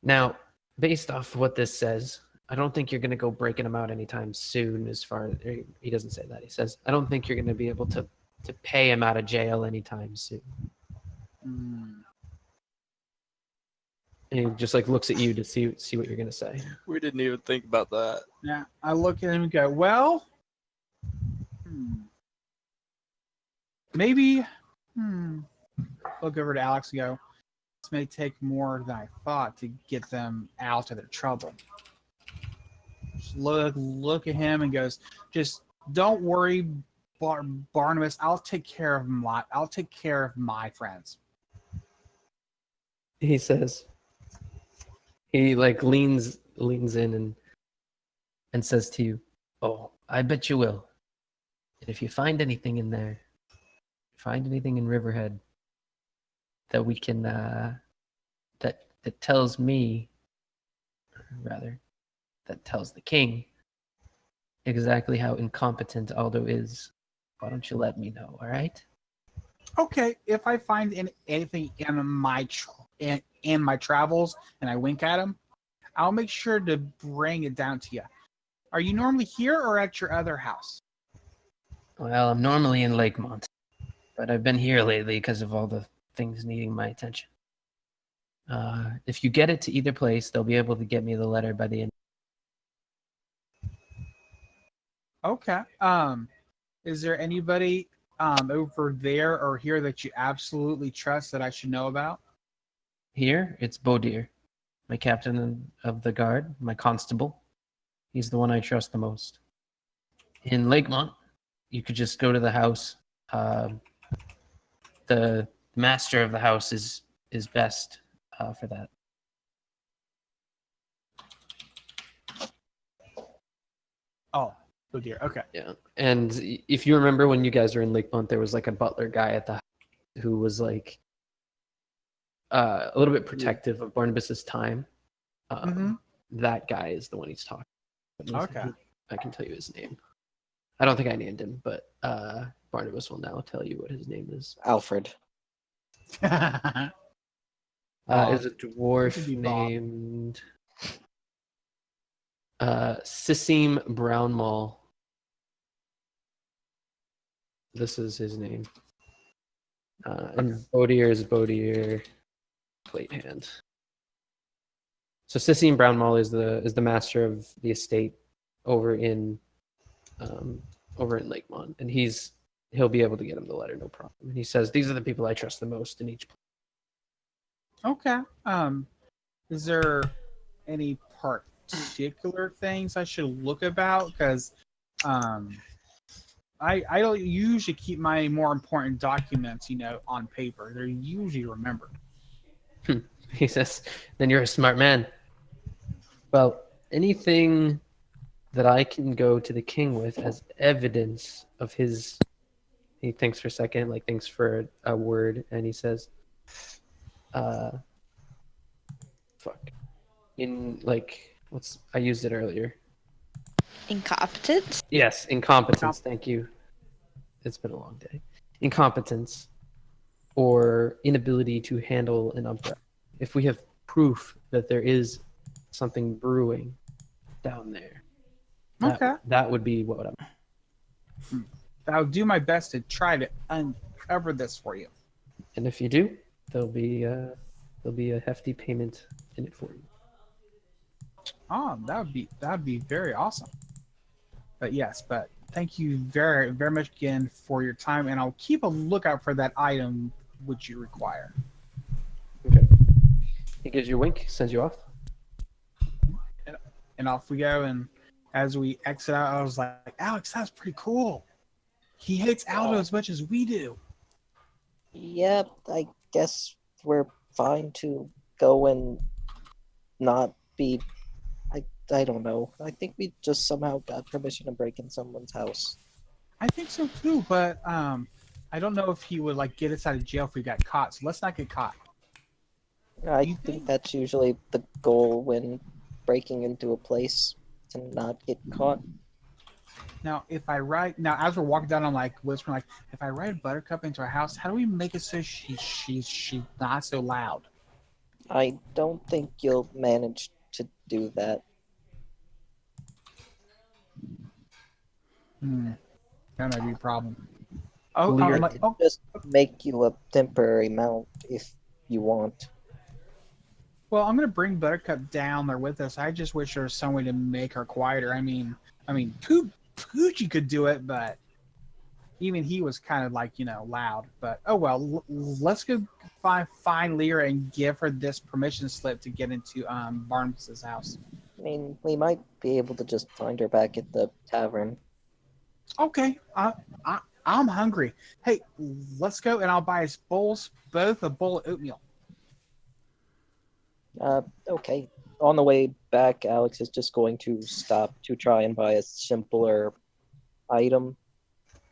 Now, based off what this says, I don't think you're going to go breaking him out anytime soon. As far as he doesn't say that, he says, I don't think you're going to be able to pay him out of jail anytime soon. And he just like looks at you to see what you're going to say. We didn't even think about that. Yeah, I look at him and go, well, maybe, look over to Alex and go, this may take more than I thought to get them out of their trouble. Just look at him and goes, just don't worry, Barnabas, I'll take care of my friends. He says, he like leans in and says to you, oh, I bet you will. And if you find anything in there, find anything in Riverhead that we can that tells me, rather, that tells the king exactly how incompetent Aldo is, why don't you let me know, all right? Okay, if I find anything in my travels and I wink at him, I'll make sure to bring it down to you. Are you normally here or at your other house? Well, I'm normally in Lakemont, but I've been here lately because of all the things needing my attention. If you get it to either place, they'll be able to get me the letter by the end. Okay. Is there anybody over there or here that you absolutely trust that I should know about? Here, it's Bodier, my captain of the guard, my constable. He's the one I trust the most. In Lakemont, you could just go to the house. The master of the house is best for that. Oh dear. Okay. Yeah, and if you remember when you guys were in Lakemont, there was like a butler guy at the house who was like a little bit protective of Barnabas's time. That guy is the one he's talking about. Okay. I can tell you his name. I don't think I named him, but Barnabas will now tell you what his name is. Alfred. Is a dwarf Could be Bob. named Sissim Brownmall. This is his name. And Bodier is Bodier Plate Hand. So Sissim Brownmall is the master of the estate over in Lakemont, and he'll be able to get him the letter, no problem. And he says these are the people I trust the most in each place. Okay. Is there any particular things I should look about? Because I don't usually keep my more important documents, on paper. They're usually remembered. He says, then you're a smart man. Well, anything that I can go to the king with as evidence of his... He thinks for a second, like thinks for a word, and he says, I used it earlier. Incompetence? Yes, incompetence. Thank you. It's been a long day. Incompetence or inability to handle an uprising. If we have proof that there is something brewing down there, that would be what I'm... I'll do my best to try to uncover this for you. And if you do, there'll be a hefty payment in it for you. Oh, that'd be very awesome. But yes, thank you very, very much again for your time, and I'll keep a lookout for that item which you require. Okay. He gives you a wink, sends you off. And off we go, and as we exit out, I was like, Alex, that's pretty cool. He hates Aldo as much as we do. Yep, I guess we're fine to go and not be. I don't know. I think we just somehow got permission to break in someone's house. I think so too, but I don't know if he would like get us out of jail if we got caught. So let's not get caught. I think that's usually the goal when breaking into a place, to not get caught. Now, as we're walking down, I'm like whispering, like, if I ride Buttercup into our house, how do we make it so she's not so loud? I don't think you'll manage to do that. That might be a problem. Oh, Lear- I'm like, oh, Just make you a temporary mount if you want. well, I'm gonna bring Buttercup down there with us. I just wish there was some way to make her quieter. I mean, Poochie could do it, but even he was kind of like, loud. But oh well, let's go find Lyra and give her this permission slip to get into Barnabas's house. I mean, we might be able to just find her back at the tavern. Okay, I'm hungry. Hey, let's go, and I'll buy us both a bowl of oatmeal. Okay. On the way back, Alex is just going to stop to try and buy a simpler item,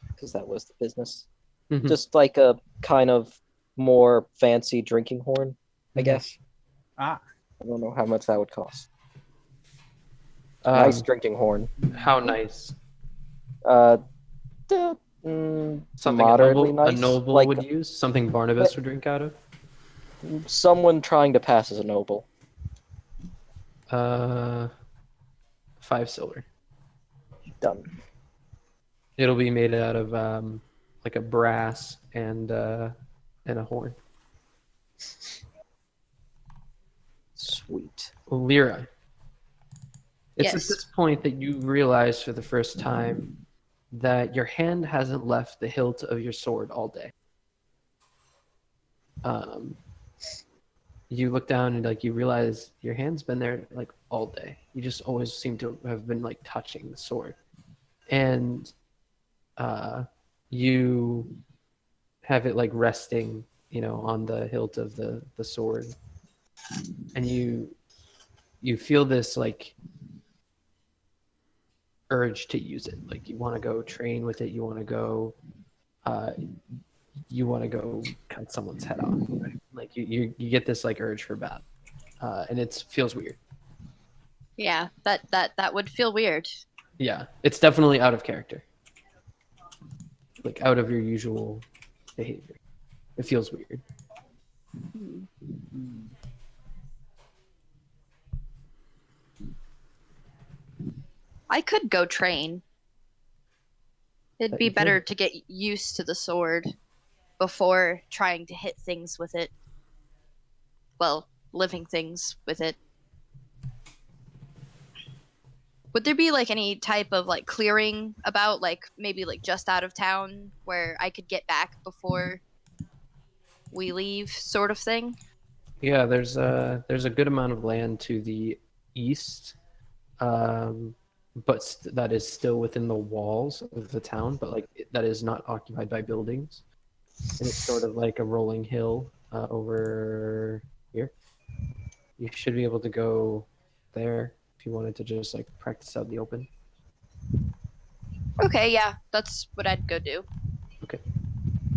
because that was the business. Mhm. Just like a kind of more fancy drinking horn, I Mhm. guess. Ah, I don't know how much that would cost. Nice drinking horn. How nice. Something Moderately a nice. noble like would use. Something Barnabas would drink out of. someone trying to pass as a noble. 5 silver. Done. It'll be made out of like a brass and a horn. Sweet. Lyra. It's Yes. at this point that you realize for the first time that your hand hasn't left the hilt of your sword all day. You look down and like you realize your hand's been there like all day. You just always seem to have been like touching the sword, and you have it like resting, on the hilt of the sword, and you feel this like urge to use it. Like you want to go train with it. You want to go cut someone's head off. Right? Like you get this like urge for battle, and it feels weird. Yeah, that would feel weird. Yeah, it's definitely out of character, like out of your usual behavior. It feels weird. I could go train. It'd be You could. better to get used to the sword before trying to hit things with it. Well, living things with it. Would there be like any type of like clearing about, like maybe like just out of town where I could get back before we leave, sort of thing? Yeah, there's a good amount of land to the east, but that is still within the walls of the town, but like that is not occupied by buildings, and it's sort of like a rolling hill over here. You should be able to go there if you wanted to just like practice out in the open. Okay, yeah, that's what I'd go do. Okay.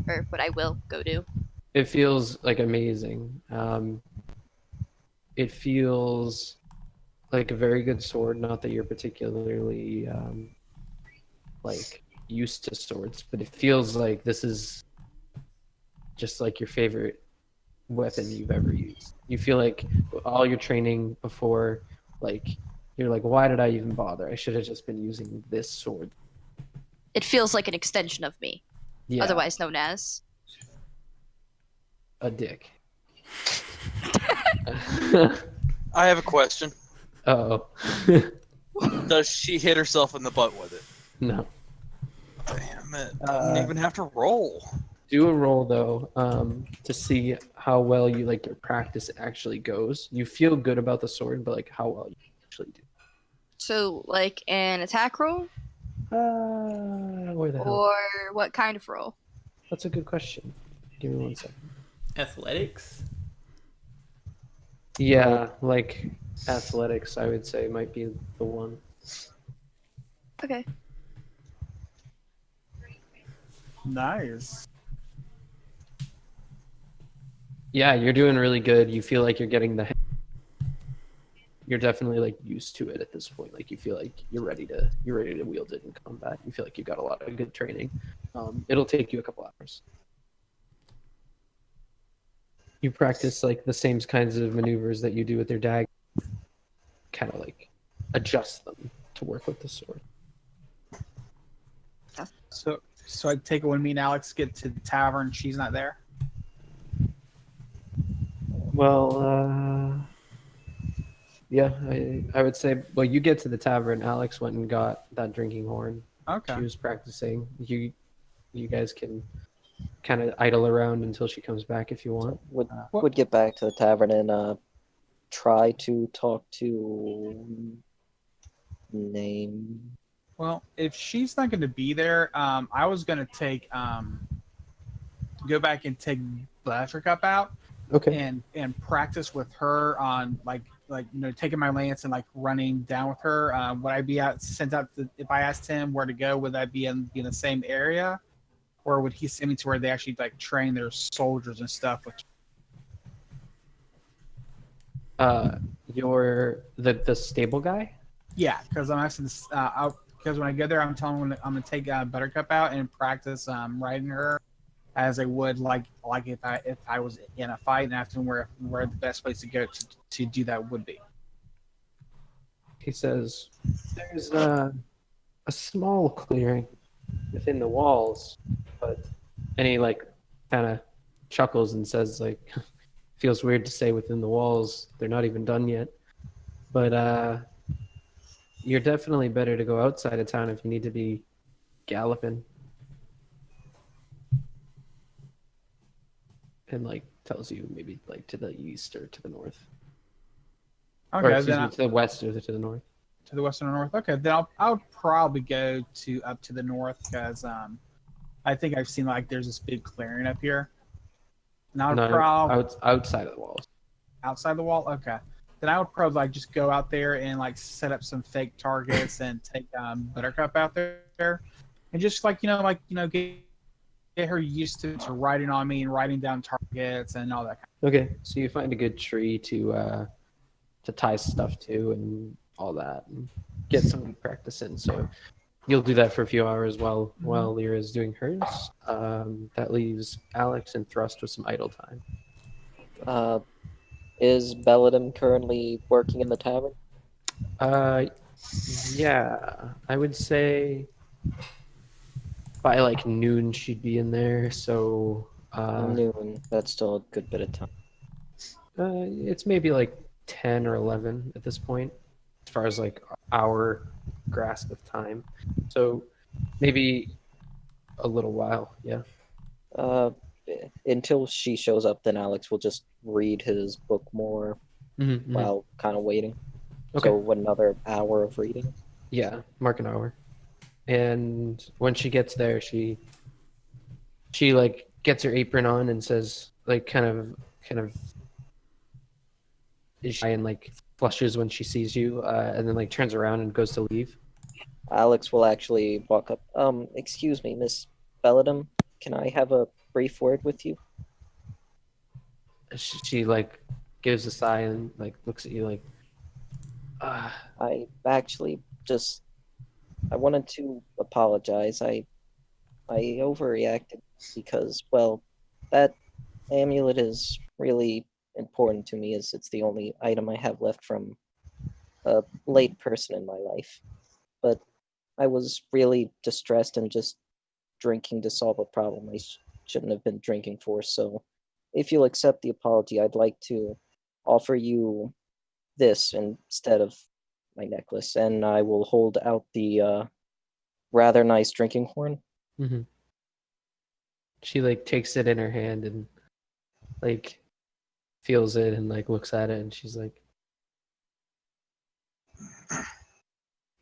Or what I will go do. It feels like amazing. It feels like a very good sword. Not that you're particularly like used to swords, but it feels like this is just like your favorite weapon you've ever used. You feel like all your training before, like you're like, why did I even bother? I should have just been using this sword. It feels like an extension of me, Yeah, otherwise known as. a dick. I have a question. Uh-oh. Does she hit herself in the butt with it? No. Damn it. I don't even have to roll. Do a roll though, to see how well you your practice actually goes. You feel good about the sword, but like how well you actually do. So, like an attack roll, Where the hell? or what kind of roll? That's a good question. Give me 1 second. Athletics. Yeah, like athletics, I would say might be the one. Okay. Nice. Yeah, you're doing really good. You feel like you're getting the. You're definitely like used to it at this point. Like you feel like you're ready to wield it in combat. You feel like you got a lot of good training. It'll take you a couple hours. You practice like the same kinds of maneuvers that you do with your dagger. Kind of like adjust them to work with the sword. So I take it when me and Alex get to the tavern, she's not there. Well, yeah, I would say. Well, you get to the tavern. Alex went and got that drinking horn. Okay. She was practicing. You guys can kind of idle around until she comes back if you want. Would get back to the tavern and try to talk to name. Well, if she's not going to be there, I was going to take go back and take Buttercup out Okay. and practice with her on like taking my lance and like running down with her. Would I be sent out if I asked him where to go? Would I be in the same area, or would he send me to where they actually like train their soldiers and stuff? Which You're the stable guy. yeah, because I'm asking because when I go there, I'm telling them I'm going to take Buttercup out and practice riding her as I would like if I was in a fight and asking where the best place to go to do that would be. He says, "There's a small clearing within the walls, but," and he like kind of chuckles and says, like, "Feels weird to say within the walls. They're not even done yet, but you're definitely better to go outside of town if you need to be galloping." And like tells you maybe like to the east or to the north. Okay, Or excuse then me, to the west or to the north. to the west and the north. Okay, then I'll probably go up to the north because I think I've seen like there's this big clearing up here. Now No, probably outside of the walls. outside the wall. Okay, then I would probably like just go out there and like set up some fake targets and take Buttercup out there and just get her used to riding on me and writing down targets and all that. Okay, so you find a good tree to tie stuff to and all that, and get some good practice in. So you'll do that for a few hours while Lyra is doing hers. That leaves Alex and Thrust with some idle time. Is Belladam currently working in the tavern? Yeah, I would say by like noon she'd be in there. So Noon. That's still a good bit of time. it's maybe like 10 or 11 at this point, as far as like our grasp of time. So maybe a little while, yeah. Until she shows up, then Alex will just read his book more Mm-hmm. while kind of waiting. Okay. So another hour of reading. Yeah, mark an hour. And when she gets there, she like gets her apron on and says, like, kind of is shy and like flushes when she sees you, and then like turns around and goes to leave. Alex will actually walk up. Excuse me, Miss Belladam. Can I have a brief word with you? She like gives a sigh and like looks at you like, I actually I wanted to apologize. I overreacted because, well, that amulet is really important to me as it's the only item I have left from a late person in my life. But I was really distressed and just drinking to solve a problem I shouldn't have been drinking for. So if you'll accept the apology, I'd like to offer you this instead of my necklace, and I will hold out the rather nice drinking horn. mm-hmm. She like takes it in her hand and like feels it and like looks at it, and she's like,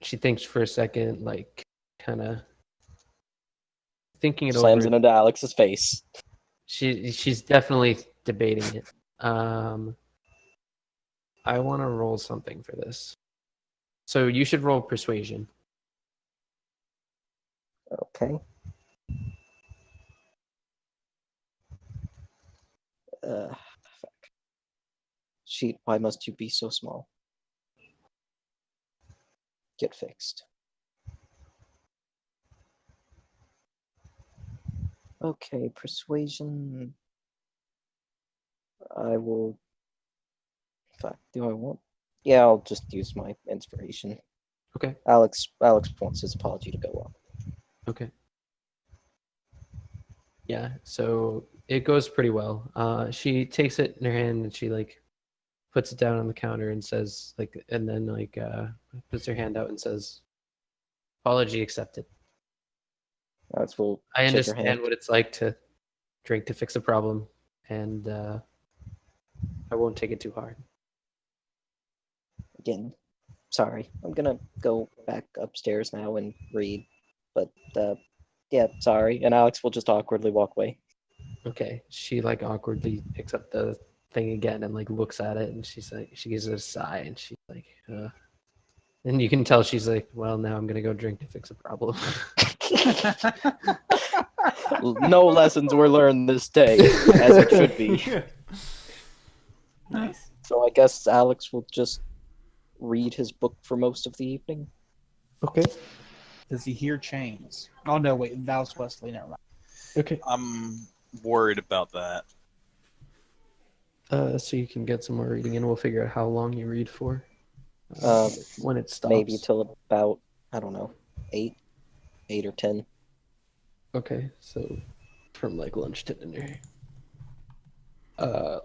She thinks for a second, like kind of thinking it Slams over. it into Alex's face. She's definitely debating it. I want to roll something for this. So you should roll persuasion. Okay. Fuck. Sheet, why must you be so small? Get fixed. Okay, persuasion. I will. Fuck, do I want? Yeah, I'll just use my inspiration. Okay. Alex wants his apology to go up. Okay. Yeah, so it goes pretty well. She takes it in her hand and she like puts it down on the counter and says like, and then like puts her hand out and says, "Apology accepted. Alex will I shake her hand. understand what it's like to drink to fix a problem, and I won't take it too hard." Again, sorry. I'm gonna go back upstairs now and read. But yeah, sorry. And Alex will just awkwardly walk away. Okay. She like awkwardly picks up the thing again and like looks at it, and she's like, she gives it a sigh, and she's like, and you can tell she's like, well, now I'm gonna go drink to fix a problem. No lessons were learned this day, as it should be. Nice. So I guess Alex will just read his book for most of the evening. Okay. Does he hear chains? Oh no, wait, that was Wesley. Never mind. Okay. I'm worried about that. So you can get some more reading, and we'll figure out how long you read for. When it stops. Maybe till about, I don't know, 8 or 10. Okay, so from like lunch to dinner.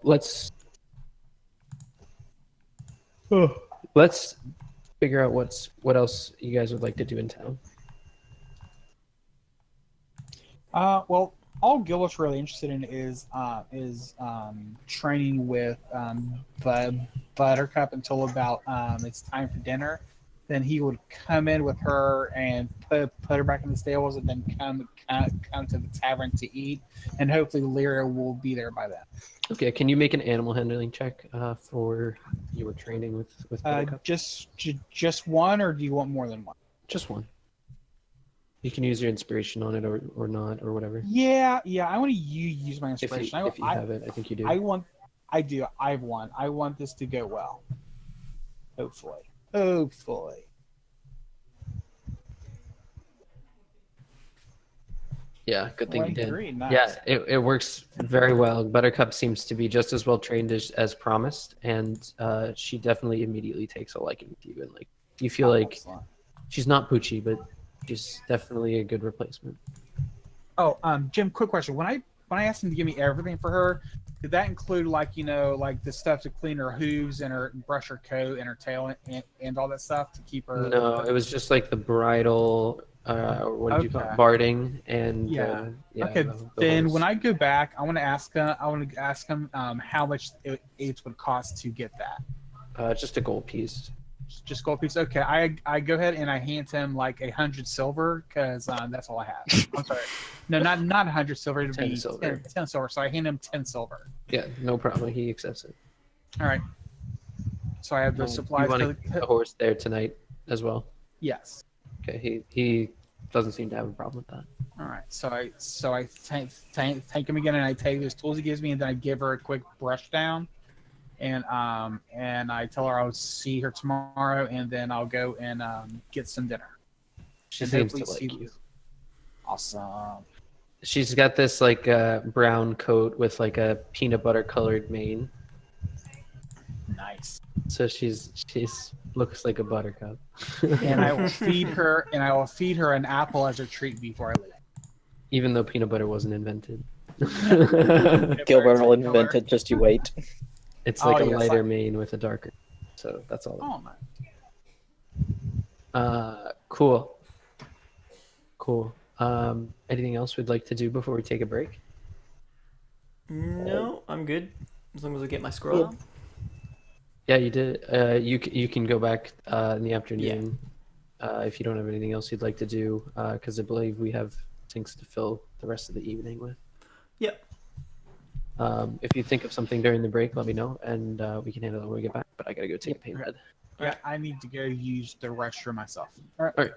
Let's figure out what else you guys would like to do in town. Well, all Gilbert's really interested in is training with Buttercup until about it's time for dinner. Then he would come in with her and put her back in the stables, and then come to the tavern to eat. And hopefully Lyra will be there by then. Okay, can you make an animal handling check for you were training with Buttercup? Just one, or do you want more than one? Just one. You can use your inspiration on it or not or whatever. Yeah. I want to use my If inspiration. you have it, I think you do. I do. I've won. I want this to go well. Hopefully. Yeah, good thing you did. 23, nice. Yeah, it works very well. Buttercup seems to be just as well trained as promised, and she definitely immediately takes a liking to you, and like you feel like Excellent. she's not Poochie, but she's definitely a good replacement. Oh, Jim, quick question. When I asked him to give me everything for her, did that include like the stuff to clean her hooves and her brush her coat and her tail and all that stuff to keep her? No, it was just like the bridal. What did you call it? Okay. Barding and Yeah. yeah. Okay, the then horse. when I go back, I want to ask him how much it would cost to get that. Just a gold piece. Just gold piece. Okay, I go ahead and I hand him like 100 silver because that's all I have. I'm sorry, no, not 100 silver. It'd 10 be silver. 10 silver. So I hand him 10 silver. Yeah, no problem. He accepts it. All right. So I have the supplies. You want to get the horse there tonight as well? Yes. Okay, he doesn't seem to have a problem with that. All right. So I thank him again, and I take those tools he gives me, and then I give her a quick brush down, and I tell her I'll see her tomorrow, and then I'll go and get some dinner. She And seems to hopefully like you. Awesome. She's got this like brown coat with like a peanut butter colored mane. Nice. So she's looks like a buttercup. And I will feed her an apple as her treat before I leave. Even though peanut butter wasn't invented. Gilbert will invent it, just you wait. It's like Oh, a yes, lighter mane with a darker. So that's all. Oh man. Cool. Anything else we'd like to do before we take a break? No, I'm good. As long as I get my scroll. Yeah, you did. You can go back in the afternoon. if you don't have anything else you'd like to do, because I believe we have things to fill the rest of the evening with. Yep. If you think of something during the break, let me know, and we can handle it when we get back. But I gotta go take a pain med. Yeah, I need to go use the restroom myself. All right.